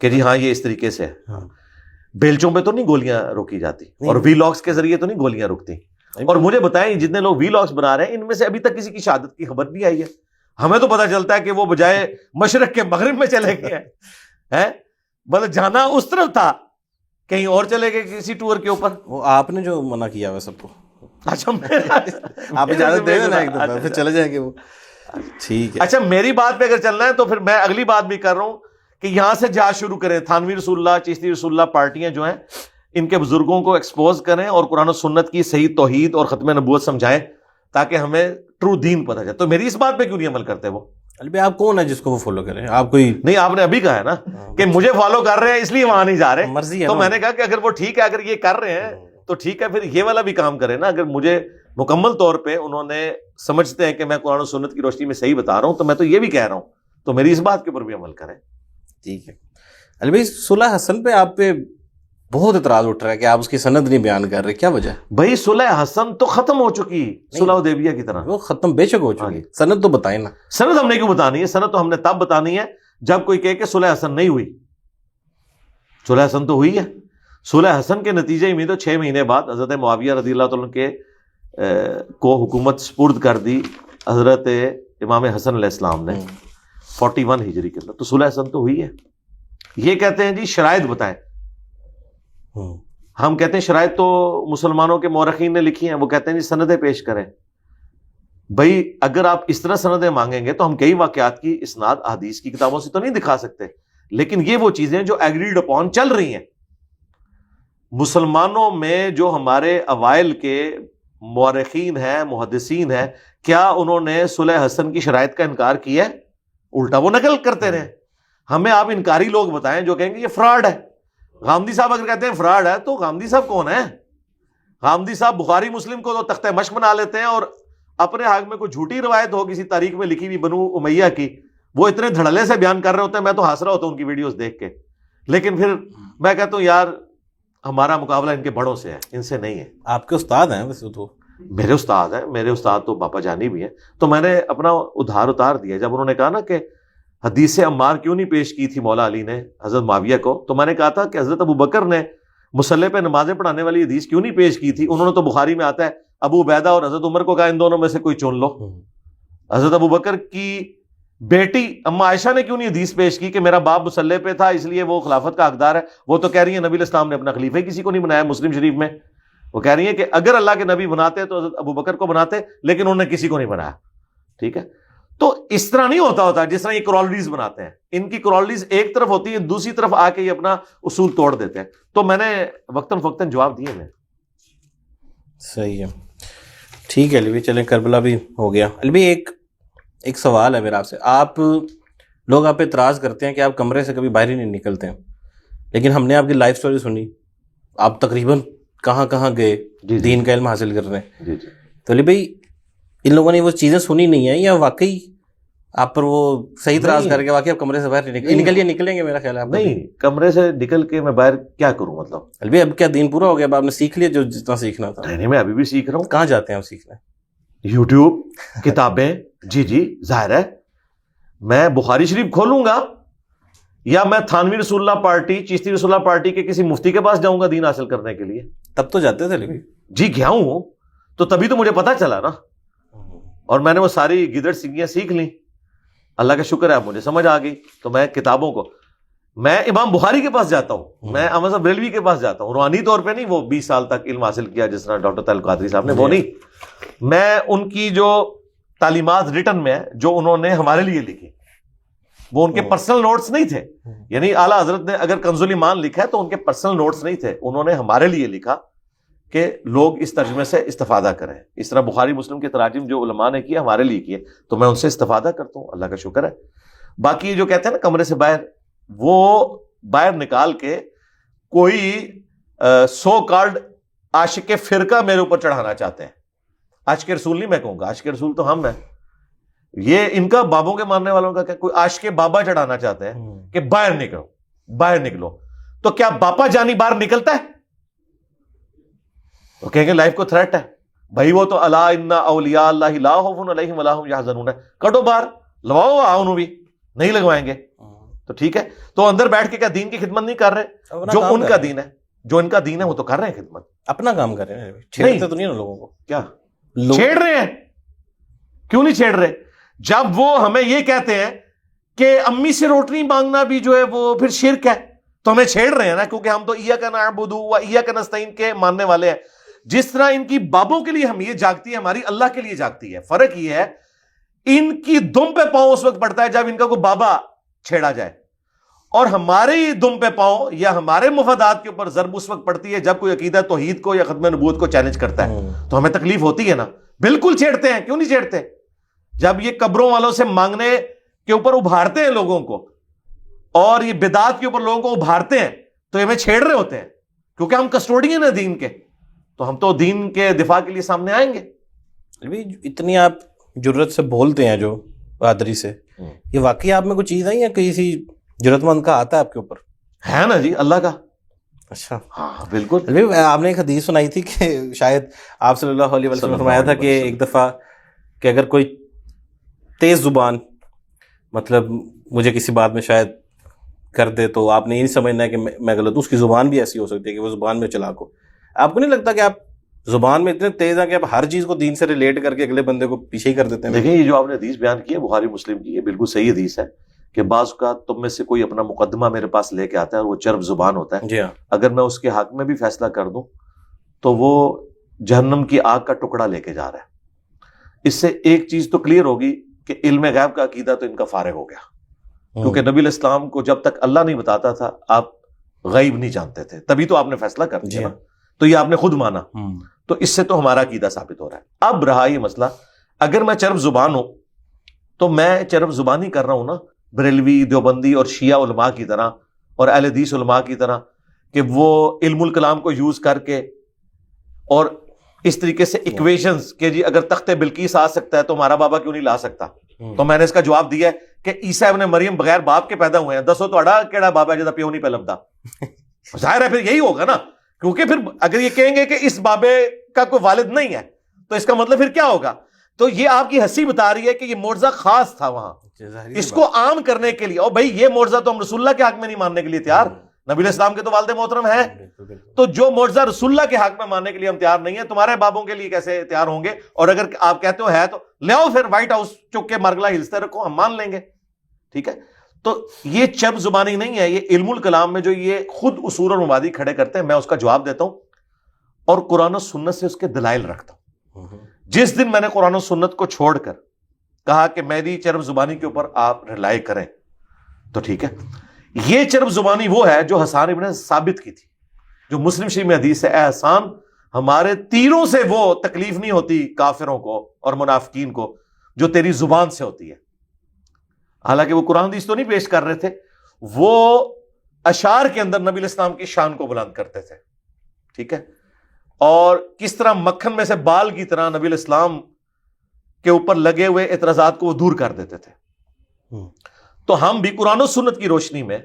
کہ جی ہاں یہ اس طریقے سے ہے. بیلچوں پہ تو نہیں گولیاں روکی جاتی، اور وی لاگس کے ذریعے تو نہیں گولیاں رکتی. اور مجھے بتائیں جتنے لوگ وی لاگس بنا رہے ہیں ان میں سے ابھی تک کسی کی شہادت کی خبر نہیں آئی ہے. ہمیں تو پتا چلتا ہے کہ وہ بجائے مشرق کے مغرب میں چلے گئے ہیں. مطلب جانا اس طرف تھا، کہیں اور چلے گئے کسی ٹور کے اوپر. وہ آپ نے جو منع کیا ہوا سب کو. اچھا، آپ اجازت دے نا ایک دفعہ، پھر چلے جائیں گے وہ. ٹھیک ہے. اچھا، میری بات پہ اگر چلنا ہے تو پھر میں اگلی بات بھی کر رہا ہوں کہ یہاں سے جہاد شروع کریں. تھانوی رسول اللہ، چشتی رسول اللہ پارٹیاں جو ہیں، ان کے بزرگوں کو ایکسپوز کریں اور قرآن و سنت کی صحیح توحید اور ختم نبوت سمجھائیں تاکہ ہمیں ٹرو دین پتہ چلے. تو میری اس بات پہ کیوں نہیں عمل کرتے وہ؟ علی بھائی، آپ کون ہے جس کو وہ فالو کریں؟ آپ کوئی نہیں، آپ نے ابھی کہا ہے نا کہ مجھے فالو کر رہے ہیں اس لیے وہاں نہیں جا رہے. مرضی ہے. تو میں نے کہا کہ اگر وہ ٹھیک ہے، اگر یہ کر رہے ہیں تو ٹھیک ہے، پھر یہ والا بھی کام کرے نا. اگر مجھے مکمل طور پہ انہوں نے سمجھتے ہیں کہ میں قرآن و سنت کی روشنی میں صحیح بتا رہا ہوں تو میں تو یہ بھی کہہ رہا ہوں، تو میری اس بات کے اوپر بھی عمل کریں. ٹھیک ہے. علی بھائی، صلح حسن پہ آپ پہ بہت اعتراض اٹھ رہا ہے کہ آپ اس کی سند نہیں بیان کر رہے، کیا وجہ؟ بھائی صلح حسن تو ختم ہو چکی، صلح حدیبیہ کی طرح. وہ ختم بے شک ہو چکی، سند تو بتائیں نا. سند ہم نے کیوں بتانی ہے؟ سند تو ہم نے تب بتانی ہے جب کوئی کہے کہ صلح حسن نہیں ہوئی. صلح حسن تو ہوئی ہے. صلح حسن کے نتیجے میں تو 6 مہینے بعد حضرت معاویہ رضی اللہ تعالیٰ کے کو حکومت سپرد کر دی حضرت امام حسن علیہ السلام نے 41 ہجری کے اندر. تو صلح حسن تو ہوئی ہے. یہ کہتے ہیں جی شرائط بتائیں. ہم کہتے ہیں شرائط تو مسلمانوں کے مورخین نے لکھی ہیں، وہ کہتے ہیں جی سندیں پیش کریں. بھائی اگر آپ اس طرح سندیں مانگیں گے تو ہم کئی واقعات کی اسناد احادیث کی کتابوں سے تو نہیں دکھا سکتے، لیکن یہ وہ چیزیں جو ایگریڈ اپون چل رہی ہیں. مسلمانوں میں جو ہمارے اوائل کے مورخین ہیں، محدثین ہیں، کیا انہوں نے صلح حسن کی شرائط کا انکار کیا ہے؟ الٹا وہ نقل کرتے رہے. ہمیں آپ انکاری لوگ بتائیں جو کہیں گے یہ فراڈ ہے. غامدی صاحب اگر کہتے ہیں فراڈ ہے تو غامدی صاحب کون ہے؟ غامدی صاحب بخاری مسلم کو تو تختہ مشق بنا لیتے ہیں، اور اپنے حق میں کوئی جھوٹی روایت ہو کسی تاریخ میں لکھی ہوئی بنو امیہ کی، وہ اتنے دھڑلے سے بیان کر رہے ہوتے ہیں، میں تو ہنس رہا ہوتا ہوں ان کی ویڈیوز دیکھ کے. لیکن پھر میں کہتا ہوں یار ہمارا مقابلہ ان کے بڑوں سے ہے، ان سے نہیں ہے. آپ کے استاد ہیں ویسے تو. میرے استاد ہیں، میرے استاد تو باپا جانی بھی ہیں. تو میں نے اپنا ادھار اتار دیا جب انہوں نے کہا نا کہ حدیث عمار کیوں نہیں پیش کی تھی مولا علی نے حضرت معاویہ کو، تو میں نے کہا تھا کہ حضرت ابو بکر نے مصلی پہ نمازیں پڑھانے والی حدیث کیوں نہیں پیش کی تھی؟ انہوں نے تو بخاری میں آتا ہے ابو عبیدہ اور حضرت عمر کو کہا ان دونوں میں سے کوئی چن لو. حضرت ابو بکر کی بیٹی اما عائشہ نے کیوں نہیں حدیث پیش کی کہ میرا باپ مصلی پہ تھا اس لیے وہ خلافت کا حقدار ہے؟ وہ تو کہہ رہی ہیں نبی علیہ السلام نے اپنا خلیفہ کسی کو نہیں بنایا. مسلم شریف میں وہ کہہ رہی ہیں کہ اگر اللہ کے نبی بناتے تو حضرت ابو بکر کو بناتے، لیکن انہوں نے کسی کو نہیں بنایا. ٹھیک ہے، تو اس طرح نہیں ہوتا جس طرح یہ کرالریز بناتے ہیں. ان کی کرالریز ایک طرف ہوتی ہے, دوسری طرف آ کے یہ اپنا اصول توڑ دیتے ہیں. تو میں نے وقتاً فوقتاً جواب دیے میں. صحیح ہے, ٹھیک ہے علی بھائی, چلیں کربلا بھی ہو گیا. علی بھائی ایک سوال ہے میرا آپ سے. لوگ آپ پہ اعتراض کرتے ہیں کہ آپ کمرے سے کبھی باہر ہی نہیں نکلتے ہیں, لیکن ہم نے آپ کی لائف سٹوری سنی, آپ تقریباً کہاں کہاں گئے دین کا علم حاصل کرنے. تو علی بھائی ان لوگوں نے وہ چیزیں سنی نہیں ہیں, یا واقعی آپ پر وہ صحیح اعتراض کر کے واقعی آپ کمرے سے باہر نکلیں گے؟ میرا خیال ہے آپ نہیں, کمرے سے نکل کے میں باہر کیا کروں, مطلب علی بھائی اب کیا دین پورا ہو گیا, اب آپ نے سیکھ لیا جو جتنا سیکھنا تھا؟ نہیں, میں ابھی بھی سیکھ رہا ہوں. کہاں جاتے ہیں آپ سیکھنے؟ یوٹیوب, کتابیں. جی ظاہر ہے, میں بخاری شریف کھولوں گا یا میں تھانوی رسول اللہ پارٹی, چشتی رسول اللہ پارٹی کے کسی مفتی کے پاس جاؤں گا دین حاصل کرنے کے لیے؟ تب تو جاتے تھے. لیکن جی گیا ہوں, تو تبھی تو مجھے پتا چلا نا, اور میں نے وہ ساری گدڑ سنگیاں سیکھ لیں. اللہ کا شکر ہے مجھے سمجھ آ گئی. تو میں کتابوں کو, میں امام بخاری کے پاس جاتا ہوں, میں احمد صاحب بریلوی کے پاس جاتا ہوں. روحانی طور پہ نہیں, وہ 20 سال تک علم حاصل کیا جس طرح ڈاکٹر طاہر القادری صاحب نے, وہ نہیں. میں ان کی جو تعلیمات ریٹن میں جو انہوں نے ہمارے لیے لکھی, وہ ان کے پرسنل نوٹس نہیں تھے. یعنی اعلیٰ حضرت نے اگر کنز الایمان لکھا ہے تو ان کے پرسنل نوٹس نہیں تھے, انہوں نے ہمارے لیے لکھا کہ لوگ اس ترجمے سے استفادہ کریں. اس طرح بخاری مسلم کے تراجم جو علماء نے کیے ہمارے لیے کیے, تو میں ان سے استفادہ کرتا ہوں, اللہ کا شکر ہے. باقی یہ جو کہتے ہیں نا کمرے سے باہر, وہ باہر نکال کے کوئی سو کالڈ عاشق فرقہ میرے اوپر چڑھانا چاہتے ہیں. عاشق رسول نہیں میں کہوں گا, عاشق رسول تو ہم ہیں. یہ ان کا بابوں کے ماننے والوں کا کیا, کوئی عاشق بابا چڑھانا چاہتے ہیں کہ باہر نکلو, باہر نکلو. تو کیا باپا جانی باہر نکلتا ہے؟ وہ کہیں گے لائف کو تھریٹ ہے بھائی, وہ تو الا ان اولیاء اللہ لا خوف علیہم ولا هم یحزنون ہے. کٹو باہر, لواؤ انہوں بھی نہیں لگوائیں گے. تو ٹھیک ہے, تو اندر بیٹھ کے کیا دین کی خدمت نہیں کر رہے؟ جو ان کا دین ہے, جو ان کا دین ہے وہ تو کر رہے ہیں خدمت, اپنا کام کر رہے ہیں. چھیڑتے تو نہیں نا لوگوں کو؟ کیا چھیڑ رہے ہیں؟ کیوں نہیں چھیڑ رہے؟ جب وہ ہمیں یہ کہتے ہیں کہ امی سے روٹی مانگنا بھی جو ہے وہ پھر شرک ہے, تو ہمیں چھیڑ رہے ہیں نا, کیونکہ ہم تو ایاک نعبد و ایاک نستعین کے ماننے والے ہیں. جس طرح ان کی بابوں کے لیے ہم یہ جاگتی ہے, ہماری اللہ کے لیے جاگتی ہے. فرق یہ ہے, ان کی دم پہ پاؤں اس وقت پڑتا ہے جب ان کا کوئی بابا چھیڑا جائے, اور ہماری دم پہ پاؤں یا ہمارے مفادات کے اوپر ضرب اس وقت پڑتی ہے جب کوئی عقیدہ توحید کو یا ختم نبوت کو چیلنج کرتا ہے. تو ہمیں تکلیف ہوتی ہے نا. بالکل چھیڑتے ہیں, کیوں نہیں چھیڑتے؟ جب یہ قبروں والوں سے مانگنے کے اوپر ابھارتے ہیں لوگوں کو, اور یہ بدعات کے اوپر لوگوں کو ابھارتے ہیں, تو ہمیں چھیڑ رہے ہوتے ہیں, کیونکہ ہم کسٹوڈین ہیں دین کے. تو ہم تو دین کے دفاع کے لیے سامنے آئیں گے. اتنی آپ جرت سے بولتے ہیں جو پادری سے, یہ واقعی آپ میں کوئی چیز ہے یا کسی جرت مند کا آتا ہے آپ کے اوپر؟ ہے نا جی, اللہ کا. اچھا ہاں بالکل. آپ نے ایک حدیث سنائی تھی کہ شاید آپ صلی اللہ علیہ وسلم نے فرمایا تھا کہ ایک دفعہ کہ اگر کوئی تیز زبان مطلب مجھے کسی بات میں شاید کر دے, تو آپ نے یہ نہیں سمجھنا ہے کہ میں غلط ہوں. اس کی زبان بھی ایسی ہو سکتی ہے کہ وہ زبان میں چلاک ہو. آپ کو نہیں لگتا کہ آپ زبان میں اتنے تیز ہیں کہ آپ ہر چیز کو دین سے ریلیٹ کر کے اگلے بندے کو پیچھے ہی کر دیتے ہیں؟ دیکھیں, یہ جو آپ نے حدیث بیان کی ہے بخاری مسلم کی, یہ بالکل صحیح حدیث ہے کہ بعض کا تم میں سے کوئی اپنا مقدمہ میرے پاس لے کے آتا ہے اور وہ چرب زبان ہوتا ہے. جی ہاں. اگر میں اس کے حق میں بھی فیصلہ کر دوں تو وہ جہنم کی آگ کا ٹکڑا لے کے جا رہا ہے. اس سے ایک چیز تو کلیئر ہوگی کہ علم غیب کا عقیدہ تو ان کا فارغ ہو گیا, کیونکہ نبی علیہ السلام کو جب تک اللہ نہیں بتاتا تھا آپ غیب نہیں جانتے تھے, تبھی تو آپ نے فیصلہ کر دیا نا, تو یہ آپ نے خود مانا. تو اس سے تو ہمارا عقیدہ ثابت ہو رہا ہے. اب رہا یہ مسئلہ, اگر میں چرب زبان ہوں تو میں چرب زبانی کر رہا ہوں نا بریلوی, دیوبندی اور شیعہ علماء کی طرح اور اہل حدیث علماء کی طرح, کہ وہ علم الکلام کو یوز کر کے اور اس طریقے سے ایکویشنز کہ جی اگر تخت بلقیس آ سکتا ہے تو ہمارا بابا کیوں نہیں لا سکتا. تو میں نے اس کا جواب دیا ہے کہ عیسیٰ ابن مریم بغیر باپ کے پیدا ہوئے ہیں, دسو تہاڈا کیڑا بابا ہے جدا پیو نہیں پہ لبدا. ظاہر ہے پھر یہی ہوگا نا, کیونکہ پھر اگر یہ کہیں گے کہ اس بابے کا کوئی والد نہیں ہے تو اس کا مطلب پھر کیا ہوگا؟ تو یہ آپ کی ہنسی بتا رہی ہے کہ یہ معجزہ خاص تھا وہاں, اس کو عام کرنے کے لیے. اور بھائی یہ معجزہ تو ہم رسول اللہ کے حق میں نہیں ماننے کے لیے تیار, نبی علیہ السلام کے تو والد محترم ہیں, تو جو معجزہ رسول اللہ کے حق میں ماننے کے لیے ہم تیار نہیں ہیں, تمہارے بابوں کے لیے کیسے تیار ہوں گے؟ اور اگر آپ کہتے ہو ہے تو لے آؤ پھر وائٹ ہاؤس چک کے مرگلا ہلستے رکھو, ہم مان لیں گے. ٹھیک ہے, تو یہ چب زبانی نہیں ہے, یہ علم الکلام میں جو یہ خود اصول اور مبادی کھڑے کرتے ہیں, میں اس کا جواب دیتا ہوں اور قرآن و سنت سے اس کے دلائل رکھتا ہوں. جس دن میں نے قرآن و سنت کو چھوڑ کر کہا کہ میری چرب زبانی کے اوپر آپ رلائی کریں تو ٹھیک ہے. یہ چرب زبانی وہ ہے جو حسان ابن ثابت کی تھی, جو مسلم شریف میں حدیث ہے, اے حسان ہمارے تیروں سے وہ تکلیف نہیں ہوتی کافروں کو اور منافقین کو جو تیری زبان سے ہوتی ہے. حالانکہ وہ قرآن حدیث تو نہیں پیش کر رہے تھے, وہ اشعار کے اندر نبی علیہ السلام کی شان کو بلند کرتے تھے. ٹھیک ہے, اور کس طرح مکھن میں سے بال کی طرح نبی علیہ السلام کے اوپر لگے ہوئے اعتراضات کو وہ دور کر دیتے تھے. تو ہم بھی قرآن و سنت کی روشنی میں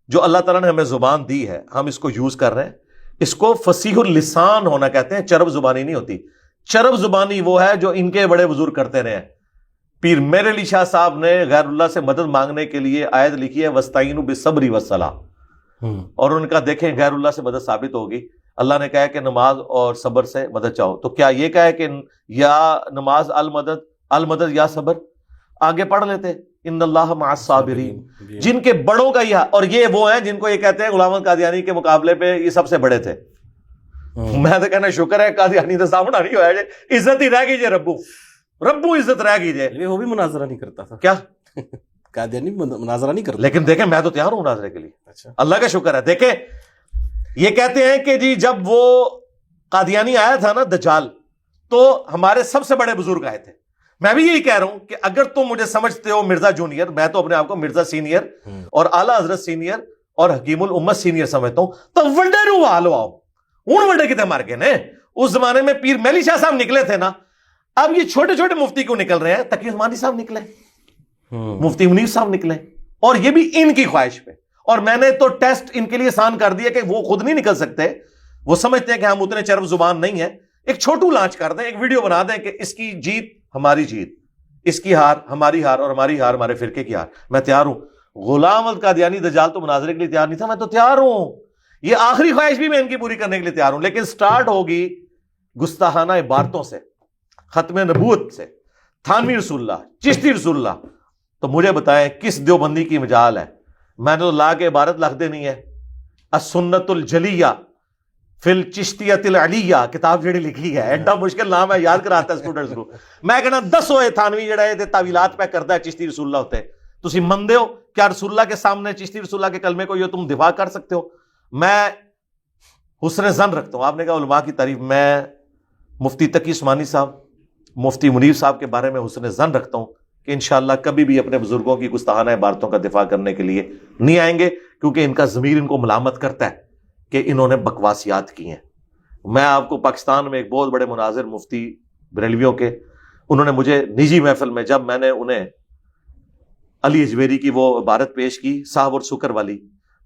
جو اللہ تعالیٰ نے ہمیں زبان دی ہے, ہم اس کو یوز کر رہے ہیں. اس کو فصیح اللسان ہونا کہتے ہیں, چرب زبانی نہیں ہوتی. چرب زبانی وہ ہے جو ان کے بڑے بزرگ کرتے رہے ہیں. پیر میر علی شاہ صاحب نے غیر اللہ سے مدد مانگنے کے لیے آیت لکھی ہے وَاسْتَعِینُوا بِالصَّبْرِ وَالصَّلَاةِ, اور ان کا دیکھیں غیر اللہ سے مدد ثابت ہوگی. اللہ نے کہا ہے کہ نماز اور صبر سے مدد چاہو, تو کیا یہ کہا ہے کہ یا نماز المدد یا صبر؟ آگے پڑھ لیتے ان اللہ مع الصابرین, جن کے بڑوں کا یہ, اور یہ وہ ہیں جن کو یہ کہتے ہیں غلام احمد قادیانی کے مقابلے پہ یہ سب سے بڑے تھے. میں تو کہنا شکر ہے قادیانی تو سامنا نہیں ہوا ہے, عزت ہی رہ گئی ربو عزت رہ گئی. وہ بھی مناظرہ نہیں کرتا تھا کیا قادیانی مناظرہ نہیں کرتا, لیکن دیکھیں میں تو تیار ہوں مناظرے کے لیے. اچھا, اللہ کا شکر ہے. دیکھیں یہ کہتے ہیں کہ جی جب وہ قادیانی آیا تھا نا دجال, تو ہمارے سب سے بڑے بزرگ آئے تھے. میں بھی یہی کہہ رہا ہوں کہ اگر تم مجھے سمجھتے ہو مرزا جونیئر, میں تو اپنے آپ کو مرزا سینئر اور اعلیٰ حضرت سینئر اور حکیم الامت سینئر سمجھتا ہوں, تو ونڈے رو آلو آؤ ہوں ونڈے کتنے مار کے نے. اس زمانے میں پیر میلی شاہ صاحب نکلے تھے نا, اب یہ چھوٹے چھوٹے مفتی کیوں نکل رہے ہیں؟ تقی عثمانی صاحب نکلے, مفتی منیر صاحب نکلے, اور یہ بھی ان کی خواہش پہ. اور میں نے تو ٹیسٹ ان کے لیے آسان کر دیا کہ وہ خود نہیں نکل سکتے, وہ سمجھتے ہیں کہ ہم اتنے چرب زبان نہیں ہیں. ایک چھوٹو لانچ کر دیں, ایک ویڈیو بنا دیں کہ اس کی جیت ہماری جیت, اس کی ہار ہماری ہار, اور ہماری ہار ہمارے فرقے کی ہار. میں تیار ہوں. غلام احمد قادیانی دجال تو مناظرے کے لیے تیار نہیں تھا, میں تو تیار ہوں. یہ آخری خواہش بھی میں ان کی پوری کرنے کے لیے تیار ہوں, لیکن سٹارٹ ہوگی گستاخانہ عبارتوں سے, ختم نبوت سے, تھانوی رسول اللہ, چشتی رسول اللہ. تو مجھے بتائیں کس دیوبندی کی مجال ہے؟ میں نے تو لا کے عبارت لکھ دینی ہے, السنت الجلیہ فی الچشتیۃ العلیہ, کتاب جڑی لکھی ہے. ایڈا مشکل نام ہے, یاد کراتا ہے اسٹوڈنٹس کو. میں کہنا 10 ہوئے تھانوی جڑا ہے تعویلات پہ کرتا ہے چشتی رسول اللہ ہوتے. تسی مندے ہو کیا رسول اللہ کے سامنے چشتی رسول اللہ کے کلمے کو یہ تم دفاع کر سکتے ہو؟ میں حسن ظن رکھتا ہوں. آپ نے کہا علماء کی تعریف, میں مفتی تقی عثمانی صاحب, مفتی منیر صاحب کے بارے میں حسن ظن رکھتا ہوں کہ انشاءاللہ کبھی بھی اپنے بزرگوں کی گستاخانہ عبارتوں کا دفاع کرنے کے لیے نہیں آئیں گے, کیونکہ ان کا ضمیر ان کو ملامت کرتا ہے کہ انہوں نے بکواسیات کی ہیں. میں آپ کو پاکستان میں ایک بہت بڑے مناظر مفتی بریلویوں کے, انہوں نے مجھے نجی محفل میں, جب میں نے انہیں علی اجویری کی وہ عبارت پیش کی صاحب اور سکر والی,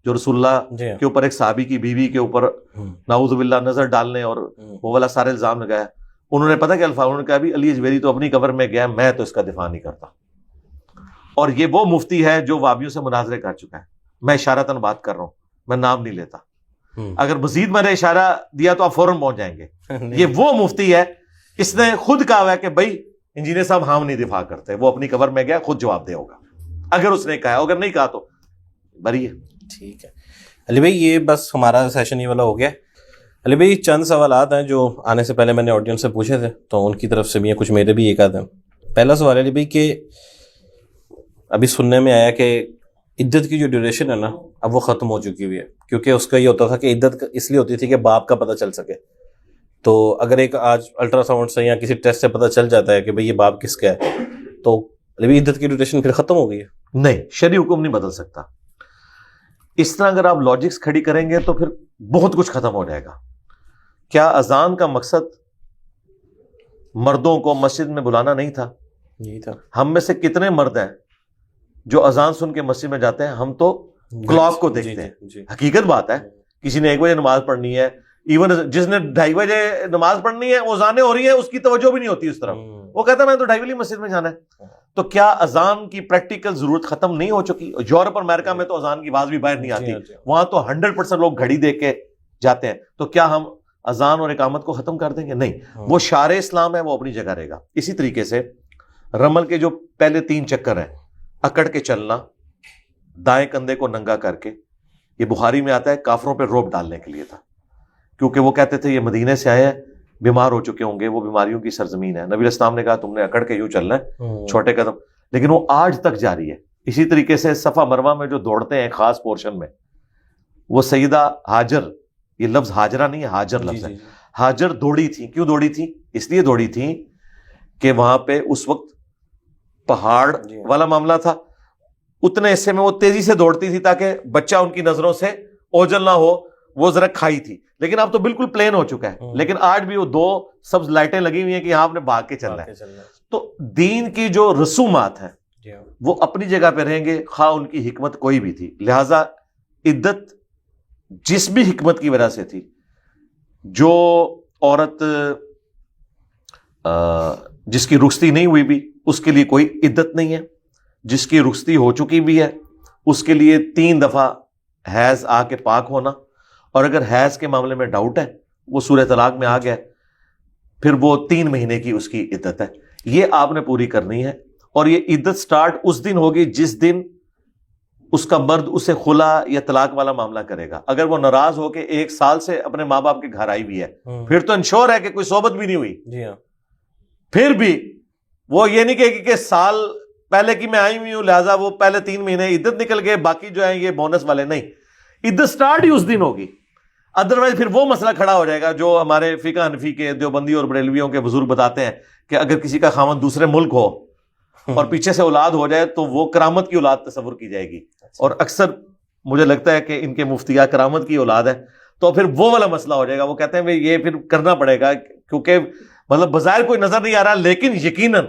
جو رسول اللہ کے اوپر ایک صحابی کی بیوی کے اوپر نعوذ باللہ نظر ڈالنے اور وہ والا سارے الزام لگایا, انہوں نے پتہ کیا الفاظ, انہوں نے کہا بھی علی اجویری تو اپنی قبر میں گیا, میں تو اس کا دفاع نہیں کرتا. اور یہ وہ مفتی ہے جو وابیوں سے مناظرے کر چکا ہے. میں اشارتاً بات کر رہا ہوں, میں نام نہیں لیتا. اگر مزید میں نے اشارہ دیا تو آپ فوراً پہنچ جائیں گے. یہ وہ مفتی ہے, اس نے خود کہا ہوا ہے کہ بھائی انجینئر صاحب ہم نہیں دفاع کرتے, وہ اپنی قبر میں گیا, خود جواب دے ہوگا اگر اس نے کہا, اگر نہیں کہا تو بری ہے. ٹھیک ہے علی بھائی, یہ بس ہمارا سیشن یہ والا ہو گیا. علی بھائی چند سوالات ہیں جو آنے سے پہلے میں نے آڈینس سے پوچھے تھے, تو ان کی طرف سے بھی کچھ میرے بھی ایک آدھے. پہلا سوال علی بھائی کہ ابھی سننے میں آیا کہ عدت کی جو ڈیوریشن ہے نا, اب وہ ختم ہو چکی ہوئی ہے, کیونکہ اس کا یہ ہوتا تھا کہ عدت اس لیے ہوتی تھی کہ باپ کا پتہ چل سکے. تو اگر ایک آج الٹرا ساؤنڈ سے یا کسی ٹیسٹ سے پتہ چل جاتا ہے کہ بھئی یہ باپ کس کا ہے, تو علی بھائی عدت کی ڈیوریشن پھر ختم ہو گئی ہے؟ نہیں, شرعی حکم نہیں بدل سکتا. اس طرح اگر آپ لاجکس کھڑی کریں گے تو پھر بہت کچھ ختم ہو جائے گا. کیا اذان کا مقصد مردوں کو مسجد میں بلانا نہیں تھا؟ یہی تھا. ہم میں سے کتنے مرد ہیں جو اذان سن کے مسجد میں جاتے ہیں؟ ہم تو کلاک کو دیکھتے ہیں. حقیقت بات ہے, کسی نے 1 بجے نماز پڑھنی ہے, ایون جس نے 2:30 بجے نماز پڑھنی ہے, وہ اذانیں ہو رہی ہیں, اس کی توجہ بھی نہیں ہوتی اس طرف, وہ کہتا ہے میں تو 2:30 بجے مسجد میں جانا ہے. تو کیا اذان کی پریکٹیکل ضرورت ختم نہیں ہو چکی؟ یورپ اور امریکہ میں تو اذان کی آواز بھی باہر نہیں آتی, وہاں تو 100% لوگ گھڑی دیکھ کے جاتے ہیں. تو کیا ہم اذان اور اقامت کو ختم کر دیں گے؟ نہیں, وہ شعار اسلام ہے, وہ اپنی جگہ رہے گا. اسی طریقے سے رمل کے جو پہلے 3 چکر ہیں, اکڑ کے چلنا, دائیں کندھے کو ننگا کر کے, یہ بخاری میں آتا ہے کافروں پہ روب ڈالنے کے لیے تھا, کیونکہ وہ کہتے تھے یہ مدینے سے آئے ہیں, بیمار ہو چکے ہوں گے, وہ بیماریوں کی سرزمین ہے. نبی اسلام نے کہا تم نے اکڑ کے یوں چلنا ہے, چھوٹے قدم, لیکن وہ آج تک جاری ہے. اسی طریقے سے صفا مروہ میں جو دوڑتے ہیں خاص پورشن میں, وہ سیدہ ہاجر, یہ لفظ ہاجرہ نہیں ہے, ہاجر لفظ ہے, ہاجر دوڑی تھی. کیوں دوڑی تھی؟ اس لیے دوڑی تھی کہ وہاں پہ اس وقت پہاڑ والا معاملہ تھا, اتنے حصے میں وہ تیزی سے دوڑتی تھی تاکہ بچہ ان کی نظروں سے اوجھل نہ ہو, وہ ذرا کھائی تھی. لیکن اب تو بالکل پلین ہو چکا ہے, لیکن آج بھی وہ 2 سبز لائٹیں لگی ہوئی ہیں کہ یہاں آپ نے بھاگ کے چلنا ہے. تو دین کی جو رسومات ہیں وہ اپنی جگہ پہ رہیں گے, خواہ ان کی حکمت کوئی بھی تھی. لہذا عدت جس بھی حکمت کی وجہ سے تھی, جو عورت جس کی رخصتی نہیں ہوئی بھی اس کے لیے کوئی عدت نہیں ہے, جس کی رخصتی ہو چکی بھی ہے اس کے لیے 3 دفعہ حیض آ کے پاک ہونا, اور اگر حیض کے معاملے میں ڈاؤٹ ہے, وہ سورہ طلاق میں آ گیا, پھر وہ 3 مہینے کی اس کی عدت ہے. یہ آپ نے پوری کرنی ہے, اور یہ عدت سٹارٹ اس دن ہوگی جس دن اس کا مرد اسے خلا یا طلاق والا معاملہ کرے گا. اگر وہ ناراض ہو کے 1 سال سے اپنے ماں باپ کے گھر آئی بھی ہے, پھر تو انشور ہے کہ کوئی صحبت بھی نہیں ہوئی. جی ہاں, پھر بھی وہ یہ نہیں کہے گی کہ سال پہلے کی میں آئی ہوئی ہوں لہٰذا وہ پہلے 3 مہینے عدت نکل گئے, باقی جو ہیں یہ بونس والے. نہیں, عدت سٹارٹ ہی اس دن ہوگی. ادروائز پھر وہ مسئلہ کھڑا ہو جائے گا جو ہمارے فقہ حنفی کے دیوبندی اور بریلویوں کے بزرگ بتاتے ہیں کہ اگر کسی کا خاوند دوسرے ملک ہو اور پیچھے سے اولاد ہو جائے تو وہ کرامت کی اولاد تصور کی جائے گی, اور اکثر مجھے لگتا ہے کہ ان کے مفتیہ کرامت کی اولاد ہے, تو پھر وہ والا مسئلہ ہو جائے گا. وہ کہتے ہیں بھائی یہ پھر کرنا پڑے گا کیونکہ مطلب بظاہر کوئی نظر نہیں آ رہا لیکن یقیناً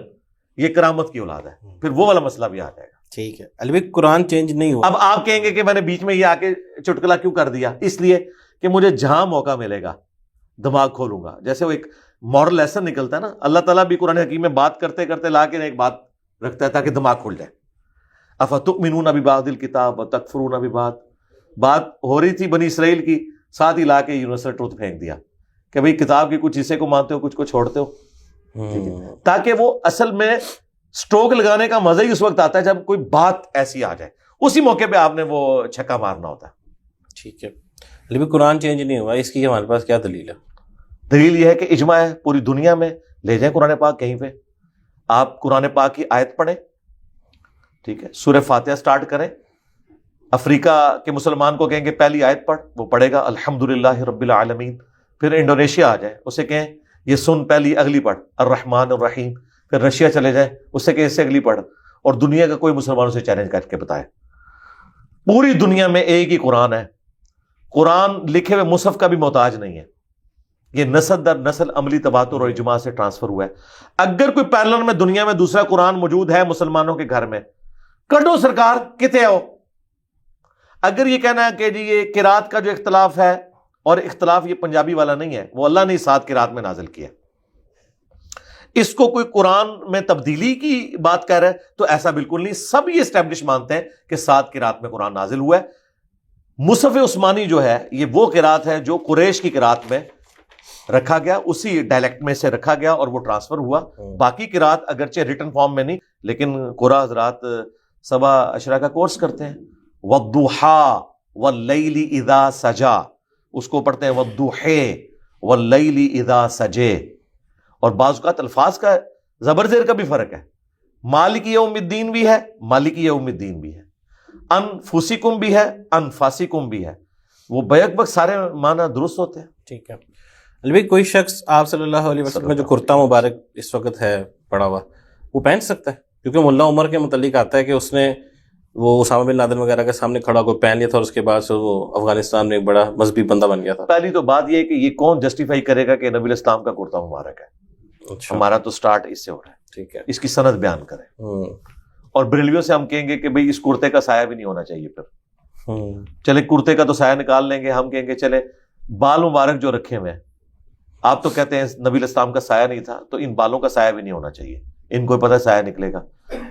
یہ کرامت کی اولاد ہے, پھر وہ والا مسئلہ بھی آ جائے گا. ٹھیک ہے. علی بھائی قرآن چینج نہیں ہوا. اب آپ کہیں گے کہ میں نے بیچ میں یہ آ کے چٹکلا کیوں کر دیا؟ اس لیے کہ مجھے جہاں موقع ملے گا دماغ کھولوں گا. جیسے وہ ایک مورل لیسن نکلتا ہے نا, اللہ تعالیٰ بھی قرآن حکیم میں بات کرتے کرتے لا کے ایک بات رکھتا ہے تاکہ دماغ کھل جائے. افتؤمنون ببعض الکتاب وتکفرون ببعض, بات ہو رہی تھی بنی اسرائیل کی, ساتھ ہی لا کے یونیورسل ٹروتھ پھینک دیا کہ بھئی کتاب کے کچھ حصے کو مانتے ہو کچھ کو چھوڑتے ہو, تاکہ وہ اصل میں سٹروک لگانے کا مزہ ہی اس وقت آتا ہے جب کوئی بات ایسی آ جائے, اسی موقع پہ آپ نے وہ چھکا مارنا ہوتا ہے. ٹھیک ہے. لیکن قرآن چینج نہیں ہوا, اس کی ہمارے پاس کیا دلیل ہے؟ دلیل یہ ہے کہ اجماع ہے پوری دنیا میں. لے جائیں قرآن پاک کہیں پہ, آپ قرآن پاک کی آیت پڑھیں, ٹھیک ہے, سورہ فاتحہ سٹارٹ کریں, افریقہ کے مسلمان کو کہیں گے پہلی آیت پڑھ, وہ پڑھے گا الحمدللہ رب العالمین. پھر انڈونیشیا آ جائے, اسے کہیں یہ سن پہلی اگلی پڑھ الرحمن الرحیم. پھر رشیا چلے جائیں, اس سے کہیں اس سے اگلی پڑھ, اور دنیا کا کوئی مسلمانوں سے چیلنج کر کے بتائے. پوری دنیا میں ایک ہی قرآن ہے. قرآن لکھے ہوئے مصحف کا بھی محتاج نہیں ہے, یہ نسل در نسل عملی تباتر اور اجماع سے ٹرانسفر ہوا ہے. اگر کوئی پیرلل میں دنیا میں دوسرا قرآن موجود ہے مسلمانوں کے گھر میں, کڈو سرکار کتے ہو. اگر یہ کہنا ہے کہ جی یہ قرات کا جو اختلاف ہے, اور اختلاف یہ پنجابی والا نہیں ہے, وہ اللہ نے 7 قرات میں نازل کیا, اس کو کوئی قرآن میں تبدیلی کی بات کہہ رہا ہے تو ایسا بالکل نہیں. سب یہ اسٹیبلش مانتے ہیں کہ 7 قرات میں قرآن نازل ہوا ہے. مصحف عثمانی جو ہے یہ وہ قرات ہے جو قریش کی قرات میں رکھا گیا, اسی ڈائلیکٹ میں سے رکھا گیا اور وہ ٹرانسفر ہوا. باقی قرات اگرچہ ریٹن فارم میں نہیں, لیکن قرآن حضرات سبا اشرا کا کورس کرتے ہیں. والضحیٰ واللیل اذا سجا, اس کو پڑھتے ہیں والضحی واللیل اذا سجے. اور بعض اوقات الفاظ کا زبر زیر کا بھی فرق ہے. مالک یوم الدین بھی ہے, مالک یوم الدین بھی ہے, انفسکم بھی ہے, انفاسکم بھی ہے. وہ بیک بک سارے معنی درست ہوتے ہیں. ٹھیک ہے. علی کوئی شخص آپ صلی اللہ علیہ وسلم میں جو کرتا مبارک اس وقت ہے پڑا ہوا, وہ پہن سکتا ہے؟ کیونکہ ملا عمر کے متعلق آتا ہے کہ اس نے وہ اسامہ بن لادن وغیرہ کے سامنے کھڑا کو پہن لیا تھا, اور اس کے بعد سے وہ افغانستان میں ایک بڑا مذہبی بندہ بن گیا تھا. پہلی تو بات یہ ہے کہ یہ کون جسٹیفائی کرے گا کہ نبی اسلام کا کرتا مبارک ہے؟ اچھا. ہمارا تو سٹارٹ اس سے ہو رہا ہے. ٹھیک ہے, اس کی سند بیان کریں. اور بریلویوں سے ہم کہیں گے کہ بھئی اس کرتے کا سایہ بھی نہیں ہونا چاہیے. پھر چلے کرتے کا تو سایہ نکال لیں گے, ہم کہیں گے چلے بال مبارک جو رکھے ہوئے ہیں, آپ تو کہتے ہیں نبی اسلام کا سایہ نہیں تھا, تو ان بالوں کا سایہ بھی نہیں ہونا چاہیے, ان کو پتہ سایہ نکلے گا.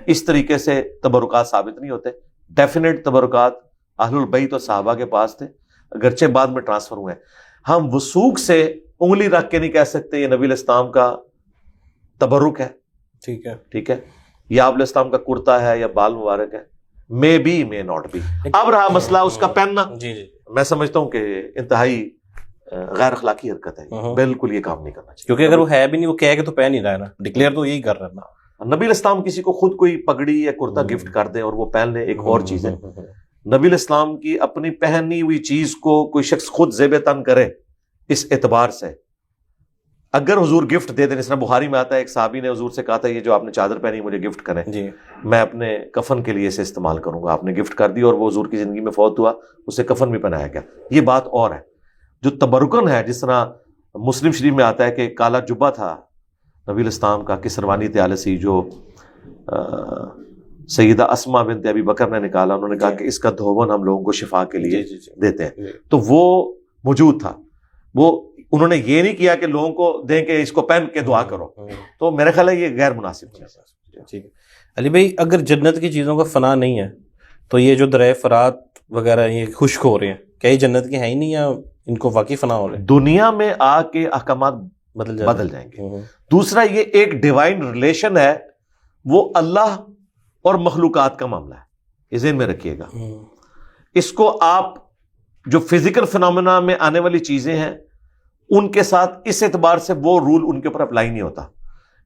اس طریقے سے تبرکات ثابت نہیں ہوتے. ڈیفینیٹ تبرکات اہل البیت اور صحابہ کے پاس تھے, اگرچہ بعد میں ٹرانسفر ہوئے ہیں. ہم وثوق سے انگلی رکھ کے نہیں کہہ سکتے یہ نبی اسلام کا تبرک ہے. ٹھیک ہے, ٹھیک ہے, یا آپ اسلام کا کرتا ہے یا بال مبارک ہے, may be may not be. اب رہا مسئلہ اس کا پہننا. جی جی, میں سمجھتا ہوں کہ انتہائی غیر اخلاقی حرکت ہے، بالکل یہ کام نہیں کرنا چاہیے. کیونکہ اگر وہ ہے بھی نہیں، وہ کہہ کے تو پہ نہیں رہا ہے نا، ڈکلیئر تو یہی کر رہا ہے نا. نبی علیہ السلام کسی کو خود کوئی پگڑی یا کرتا گفٹ کر دے اور وہ پہن لے، ایک اور چیز ہے. نبی علیہ السلام کی اپنی پہنی ہوئی چیز کو کوئی شخص خود زیب تن کرے، اس اعتبار سے اگر حضور گفٹ دے دیں، جس طرح بخاری میں آتا ہے ایک صحابی نے حضور سے کہا تھا یہ جو آپ نے چادر پہنی مجھے گفٹ کریں، جی میں اپنے کفن کے لیے اسے استعمال کروں گا. آپ نے گفٹ کر دی اور وہ حضور کی زندگی میں فوت ہوا، اسے کفن بھی پہنایا گیا. یہ بات اور ہے. جو تبرکن ہے، جس طرح مسلم شریف میں آتا ہے کہ کالا جبہ تھا نبی علیہ السلام کا کسروانی طیالسی، جو سیدہ اسما بنت ابی بکر نے نکالا، انہوں نے کہا کہ اس کا دھون ہم لوگوں کو شفا کے لیے دیتے ہیں، تو وہ موجود تھا. وہ انہوں نے یہ نہیں کیا کہ لوگوں کو دیں کہ اس کو پہن کے دعا کرو، تو میرا خیال ہے یہ غیر مناسب چیز ہے. ٹھیک ہے علی بھائی، اگر جنت کی چیزوں کا فنا نہیں ہے تو یہ جو دریا فرات وغیرہ یہ خشک ہو رہے ہیں، کیا یہ جنت کے ہیں ہی نہیں یا ان کو واقعی فنا ہو رہے ہیں؟ دنیا میں آ کے احکامات بدل جائیں گے. دوسرا یہ ایک ڈیوائن ریلیشن ہے، وہ اللہ اور مخلوقات کا معاملہ ہے، یہ ذہن میں رکھیے گا. اس کو آپ جو فزیکل فنامنا میں آنے والی چیزیں ہیں ان کے ساتھ اس اعتبار سے وہ رول ان کے اوپر اپلائی نہیں ہوتا.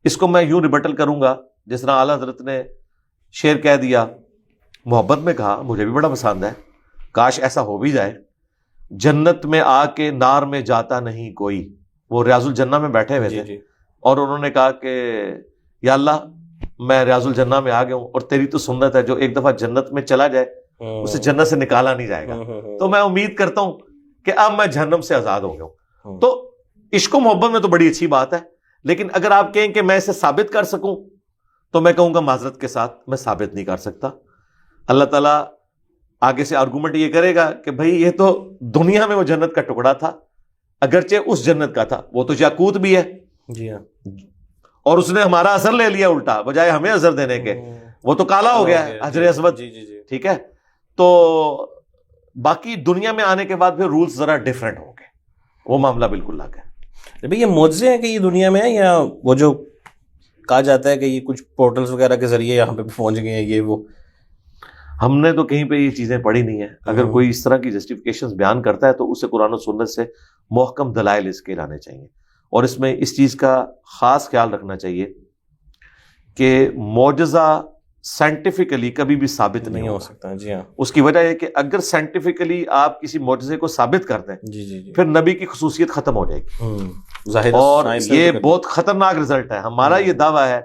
اس کو میں یوں ریبٹل کروں گا، جس طرح اعلیٰ حضرت نے شعر کہہ دیا، محبت میں کہا، مجھے بھی بڑا پسند ہے، کاش ایسا ہو بھی جائے. جنت میں آ کے نار میں جاتا نہیں کوئی. وہ ریاض الجنہ میں بیٹھے ہوئے تھے اور انہوں نے کہا کہ یا اللہ میں ریاض الجنہ میں آ گیا ہوں، اور تیری تو سنت ہے جو ایک دفعہ جنت میں چلا جائے اسے جنت سے نکالا نہیں جائے گا، تو میں امید کرتا ہوں کہ اب میں جہنم سے آزاد ہو گیا ہوں. تو عشق و محبت میں تو بڑی اچھی بات ہے، لیکن اگر آپ کہیں کہ میں اسے ثابت کر سکوں تو میں کہوں گا معذرت کے ساتھ میں ثابت نہیں کر سکتا. اللہ تعالیٰ آگے سے آرگومنٹ یہ کرے گا کہ بھئی یہ تو دنیا میں وہ جنت کا ٹکڑا تھا، اگرچہ اس جنت کا تھا، وہ تو یاقوت بھی ہے، جی ہاں، اور اس نے ہمارا اثر لے لیا الٹا، بجائے ہمیں اثر دینے کے وہ تو کالا ہو گیا ہے، حجر اسود. ٹھیک ہے، تو باقی دنیا میں آنے کے بعد پھر رولز ذرا ڈیفرنٹ ہوں گے، وہ معاملہ بالکل الگ ہے. بھئی یہ معجزے ہیں کہ یہ دنیا میں ہے، یا وہ جو کہا جاتا ہے کہ یہ کچھ پورٹلز وغیرہ کے ذریعے یہاں پہ پہنچ گئے ہیں، یہ وہ؟ ہم نے تو کہیں پہ یہ چیزیں پڑھی نہیں ہیں. اگر کوئی اس طرح کی جسٹیفیکیشن بیان کرتا ہے تو اسے قرآن و سنت سے محکم دلائل اس کے لانے چاہیے، اور اس میں اس چیز کا خاص خیال رکھنا چاہیے کہ معجزہ سائنٹیفکلی کبھی بھی ثابت نہیں ہو سکتا. جی ہاں، اس کی وجہ یہ کہ اگر سائنٹیفکلی آپ کسی معجزے کو ثابت کر دیں پھر نبی کی خصوصیت ختم ہو جائے گی، اور یہ بہت خطرناک رزلٹ ہے. ہمارا یہ دعویٰ ہے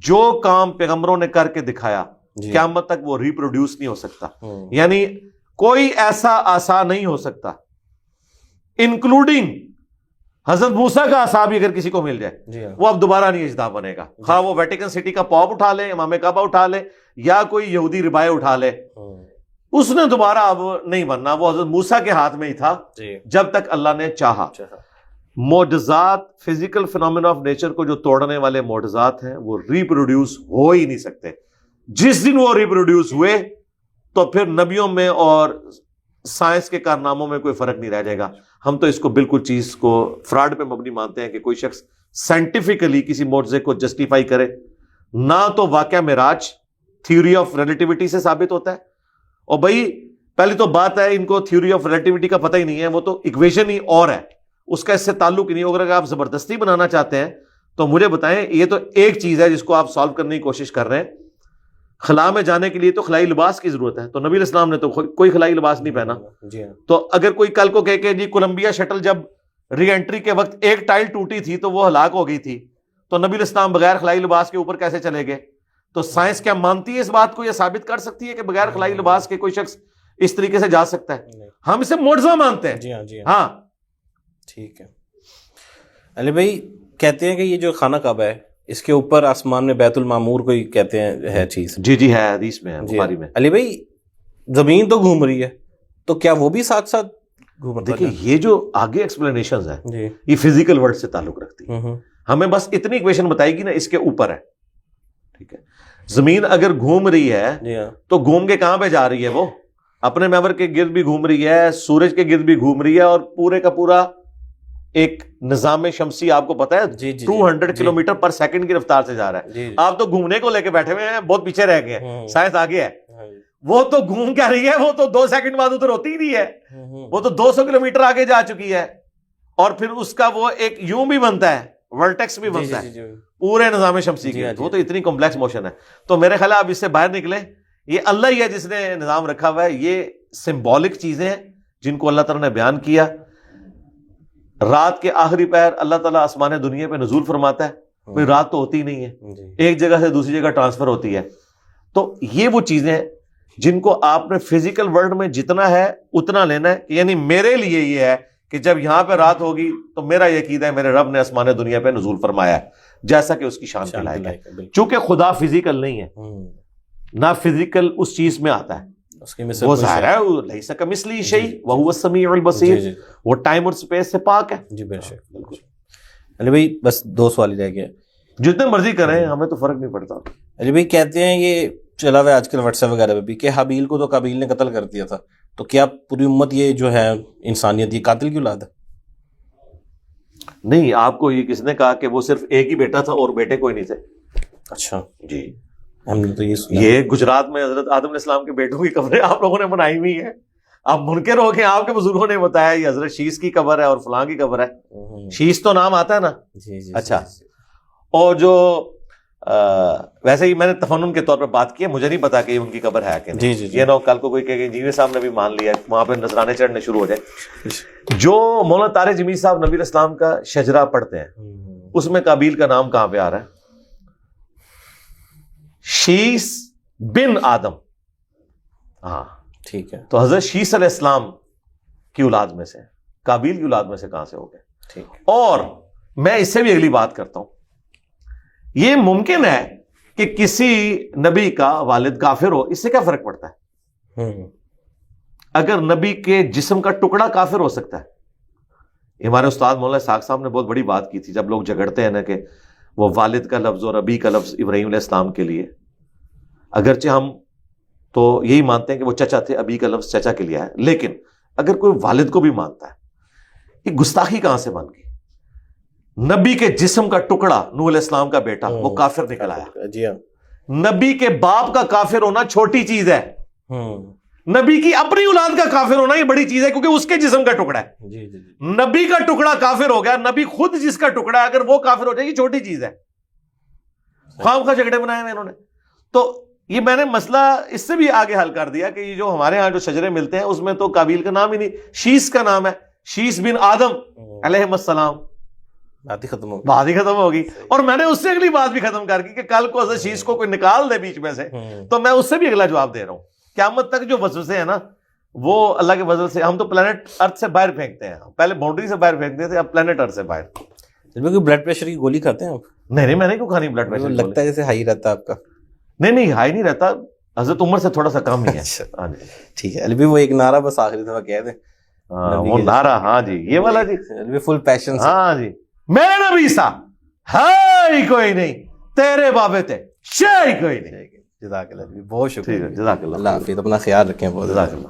جو کام پیغمبروں نے کر کے دکھایا قیامت تک وہ ریپروڈیوس نہیں ہو سکتا. یعنی کوئی ایسا عصا نہیں ہو سکتا، انکلوڈنگ حضرت موسیٰ کا عصا بھی اگر کسی کو مل جائے وہ اب دوبارہ نہیں اجداد بنے گا. خواہ وہ ویٹیکن سٹی کا پاپ اٹھا لے، امام کعبہ اٹھا لے، یا کوئی یہودی ربائے اٹھا لے، اس نے دوبارہ اب نہیں بننا. وہ حضرت موسیٰ کے ہاتھ میں ہی تھا جب تک اللہ نے چاہا. معجزات، فزیکل فینومینا آف نیچر کو جو توڑنے والے معجزات ہیں وہ ریپروڈیوس ہو ہی نہیں سکتے. جس دن وہ ریپروڈیوس ہوئے تو پھر نبیوں میں اور سائنس کے کارناموں میں کوئی فرق نہیں رہ جائے گا. ہم تو اس کو بالکل چیز کو فراڈ پہ مبنی مانتے ہیں کہ کوئی شخص سائنٹیفکلی کسی معجزے کو جسٹیفائی کرے. نہ تو واقعہ معراج تھیوری آف ریلیٹیوٹی سے ثابت ہوتا ہے، اور بھائی پہلی تو بات ہے ان کو تھیوری آف ریلیٹیوٹی کا پتہ ہی نہیں ہے، وہ تو اکویشن ہی اور ہے، اس کا اس سے تعلق ہی نہیں. اگر آپ زبردستی بنانا چاہتے ہیں تو مجھے بتائیں، یہ تو ایک چیز ہے جس کو آپ سالو کرنے کی کوشش کر رہے ہیں. خلا میں جانے کے لیے تو خلائی لباس کی ضرورت ہے، تو نبی علیہ السلام نے تو کوئی خلائی لباس نہیں پہنا. تو اگر کوئی کل کو کہے کہ جی کولمبیا شٹل جب ری انٹری کے وقت ایک ٹائل ٹوٹی تھی تو وہ ہلاک ہو گئی تھی، تو نبی علیہ السلام بغیر خلائی لباس کے اوپر کیسے چلے گئے؟ تو سائنس کیا مانتی ہے اس بات کو، یہ ثابت کر سکتی ہے کہ بغیر خلائی لباس کے کوئی شخص اس طریقے سے جا سکتا ہے؟ ہم اسے معجزہ مانتے ہیں. جی ہاں ٹھیک ہے. علی بھائی کہتے ہیں کہ یہ جو خانہ کعبہ ہے اس کے اوپر آسمان میں بیت المعمور کو ہی کہتے ہیں ہے چیز. جی ہے، حدیث میں ہے، بخاری میں. علی بھائی زمین تو گھوم رہی ہے، تو کیا وہ بھی ساتھ ساتھ گھوم رہی ہے؟ دیکھیں یہ جو آگے ایکسپلینیشنز ہیں یہ فزیکل ورلڈ سے تعلق رکھتی ہے. ہمیں بس اتنی ایکویشن بتائے گی نا، اس کے اوپر ہے. ٹھیک ہے، زمین اگر گھوم رہی ہے تو گھوم کے کہاں پہ جا رہی ہے؟ وہ اپنے محور کے گرد بھی گھوم رہی ہے، سورج کے گرد بھی گھوم رہی ہے، اور پورے کا پورا ایک نظام شمسی آپ کو پتا ہے 200 کلومیٹر پر سیکنڈ کی رفتار سے جا رہا ہے. آپ تو گھومنے کو لے کے بیٹھے ہوئے ہیں، بہت پیچھے رہ گئے ہیں، سائنس آگے ہے. وہ تو گھوم کیا رہی ہے، وہ تو 2 سیکنڈ بعد ادھر ہوتی ہی نہیں ہے، وہ تو 200 کلومیٹر آگے جا چکی ہے. اور پھر اس کا وہ ایک یوں بھی بنتا ہے, ورٹیکس بھی بنتا ہے پورے نظام شمسی کے. وہ تو اتنی کمپلیکس موشن ہے. تو میرے خیال ہے آپ اس سے باہر نکلیں. یہ اللہ ہی ہے جس نے نظام رکھا ہوا ہے. یہ سمبولک چیزیں ہیں جن کو اللہ تعالیٰ نے بیان کیا. رات کے آخری پہر اللہ تعالیٰ آسمان دنیا پہ نزول فرماتا ہے. کوئی رات تو ہوتی نہیں ہے, ایک جگہ سے دوسری جگہ ٹرانسفر ہوتی ہے. تو یہ وہ چیزیں ہیں جن کو آپ نے فزیکل ورلڈ میں جتنا ہے اتنا لینا ہے. یعنی میرے لیے یہ ہے کہ جب یہاں پہ رات ہوگی تو میرا یہ عقیدہ ہے میرے رب نے آسمان دنیا پہ نزول فرمایا ہے جیسا کہ اس کی شان کے لائق ہے. چونکہ خدا فزیکل نہیں ہے, نہ فزیکل اس چیز میں آتا ہے, وہ ظاہر ہے لیس کمثلہ شیء وہو السمیع البصیر, وہ ٹائم اور سپیس سے پاک ہے. جی بے شک بالکل. علی بھائی بس 2 سوال ہی رہ گئے. جتنے مرضی کریں ہمیں تو فرق نہیں پڑتا. علی بھائی کہتے ہیں یہ چلا ہوا ہے آج کل واٹس ایپ وغیرہ پہ بھی کہ حابیل کو تو قابیل نے قتل کر دیا تھا, تو کیا پوری امت یہ جو ہے انسانیت یہ قاتل کی اولاد ہے؟ نہیں, آپ کو یہ کس نے کہا کہ وہ صرف ایک ہی بیٹا تھا اور بیٹے کوئی نہیں تھے؟ اچھا جی, ہم نے تو یہ گجرات میں حضرت آدم علیہ السلام کے بیٹوں کی قبریں آپ لوگوں نے بنائی ہوئی ہیں. آپ منکر ہو کے آپ کے بزرگوں نے بتایا یہ حضرت شیش کی قبر ہے اور فلاں کی قبر ہے. شیش تو نام آتا ہے نا. اچھا, اور جو ویسے ہی میں نے تفنن کے طور پر بات کی ہے, مجھے نہیں پتا کہ ان کی قبر ہے کہ نہیں. یہ نہ کل کو کوئی کہ جیوی صاحب نے بھی مان لیا وہاں پہ نذرانے چڑھنے شروع ہو جائے. جو مولانا طارق جمیل صاحب نبی علیہ السلام کا شجرہ پڑھتے ہیں اس میں قابیل کا نام کہاں پہ آ رہا ہے؟ شیس بن آدم. ہاں ٹھیک ہے, تو حضرت شیس علیہ السلام کی اولاد میں سے, قابیل کی اولاد میں سے کہاں سے ہو گئے؟ ٹھیک. اور میں اس سے بھی اگلی بات کرتا ہوں. یہ ممکن ہے کہ کسی نبی کا والد کافر ہو, اس سے کیا فرق پڑتا ہے؟ اگر نبی کے جسم کا ٹکڑا کافر ہو سکتا ہے. ہمارے استاد مولانا اسحاق صاحب نے بہت بڑی بات کی تھی جب لوگ جھگڑتے ہیں نا کہ وہ والد کا لفظ اور ابی کا لفظ ابراہیم علیہ السلام کے لیے, اگرچہ ہم تو یہی مانتے ہیں کہ وہ چچا تھے, ابی کا لفظ چچا کے لیے ہے, لیکن اگر کوئی والد کو بھی مانتا ہے یہ گستاخی کہاں سے بن گئی؟ نبی کے جسم کا ٹکڑا نوح علیہ السلام کا بیٹا وہ کافر نکل آیا. جی ہاں, نبی کے باپ کا کافر ہونا چھوٹی چیز ہے, نبی کی اپنی اولاد کا کافر ہونا یہ بڑی چیز ہے کیونکہ اس کے جسم کا ٹکڑا ہے. نبی کا ٹکڑا کافر ہو گیا, نبی خود جس کا ٹکڑا ہے اگر وہ کافر ہو جائے یہ چھوٹی چیز ہے. خواہ جھگڑے بنائے ہوئے انہوں نے. تو یہ میں نے مسئلہ اس سے بھی آگے حل کر دیا کہ یہ جو ہمارے ہاں جو شجرے ملتے ہیں اس میں تو قابیل کا نام ہی نہیں, شیس کا نام ہے, شیس بن آدم علیہ السلام. بات ہی ختم ہوگی. اور میں نے اس سے اگلی بات بھی ختم کر کی کہ کل کو حضرت شیش کو کوئی نکال دے بیچ میں سے تو میں اس سے بھی اگلا جواب دے رہا ہوں. قیامت تک جو وسوسے ہیں نا وہ اللہ کے فضل سے, ہم تو پلانٹ ارتھ سے باہر پھینکتے ہیں, پہلے باؤنڈری سے باہر پھینکتے تھے, اب پلانٹ ارتھ سے باہر. بلڈ پریشر کی گولی کھاتے ہیں آپ؟ نہیں میں نہیں کیوں کھانی بلڈ پریشر, لگتا ہے جیسے ہائی رہتا ہے آپ کا. نہیں ہائی نہیں رہتا, حضرت عمر سے تھوڑا سا کم ہی ہے. ٹھیک ہے علی, وہ ایک نعرہ بس آخری دفعہ کہہ دیں. وہ نعرہ, ہاں جی یہ والا جی, فل پیشن. ہاں جی, میں نبی سا ہے کوئی نہیں, تیرے بابے تھے شے کوئی نہیں. جزاک اللہ, بہت شکریہ. جزاک اللہ, اللہ حافظ, اپنا خیال رکھیں. بہت جزاک اللہ.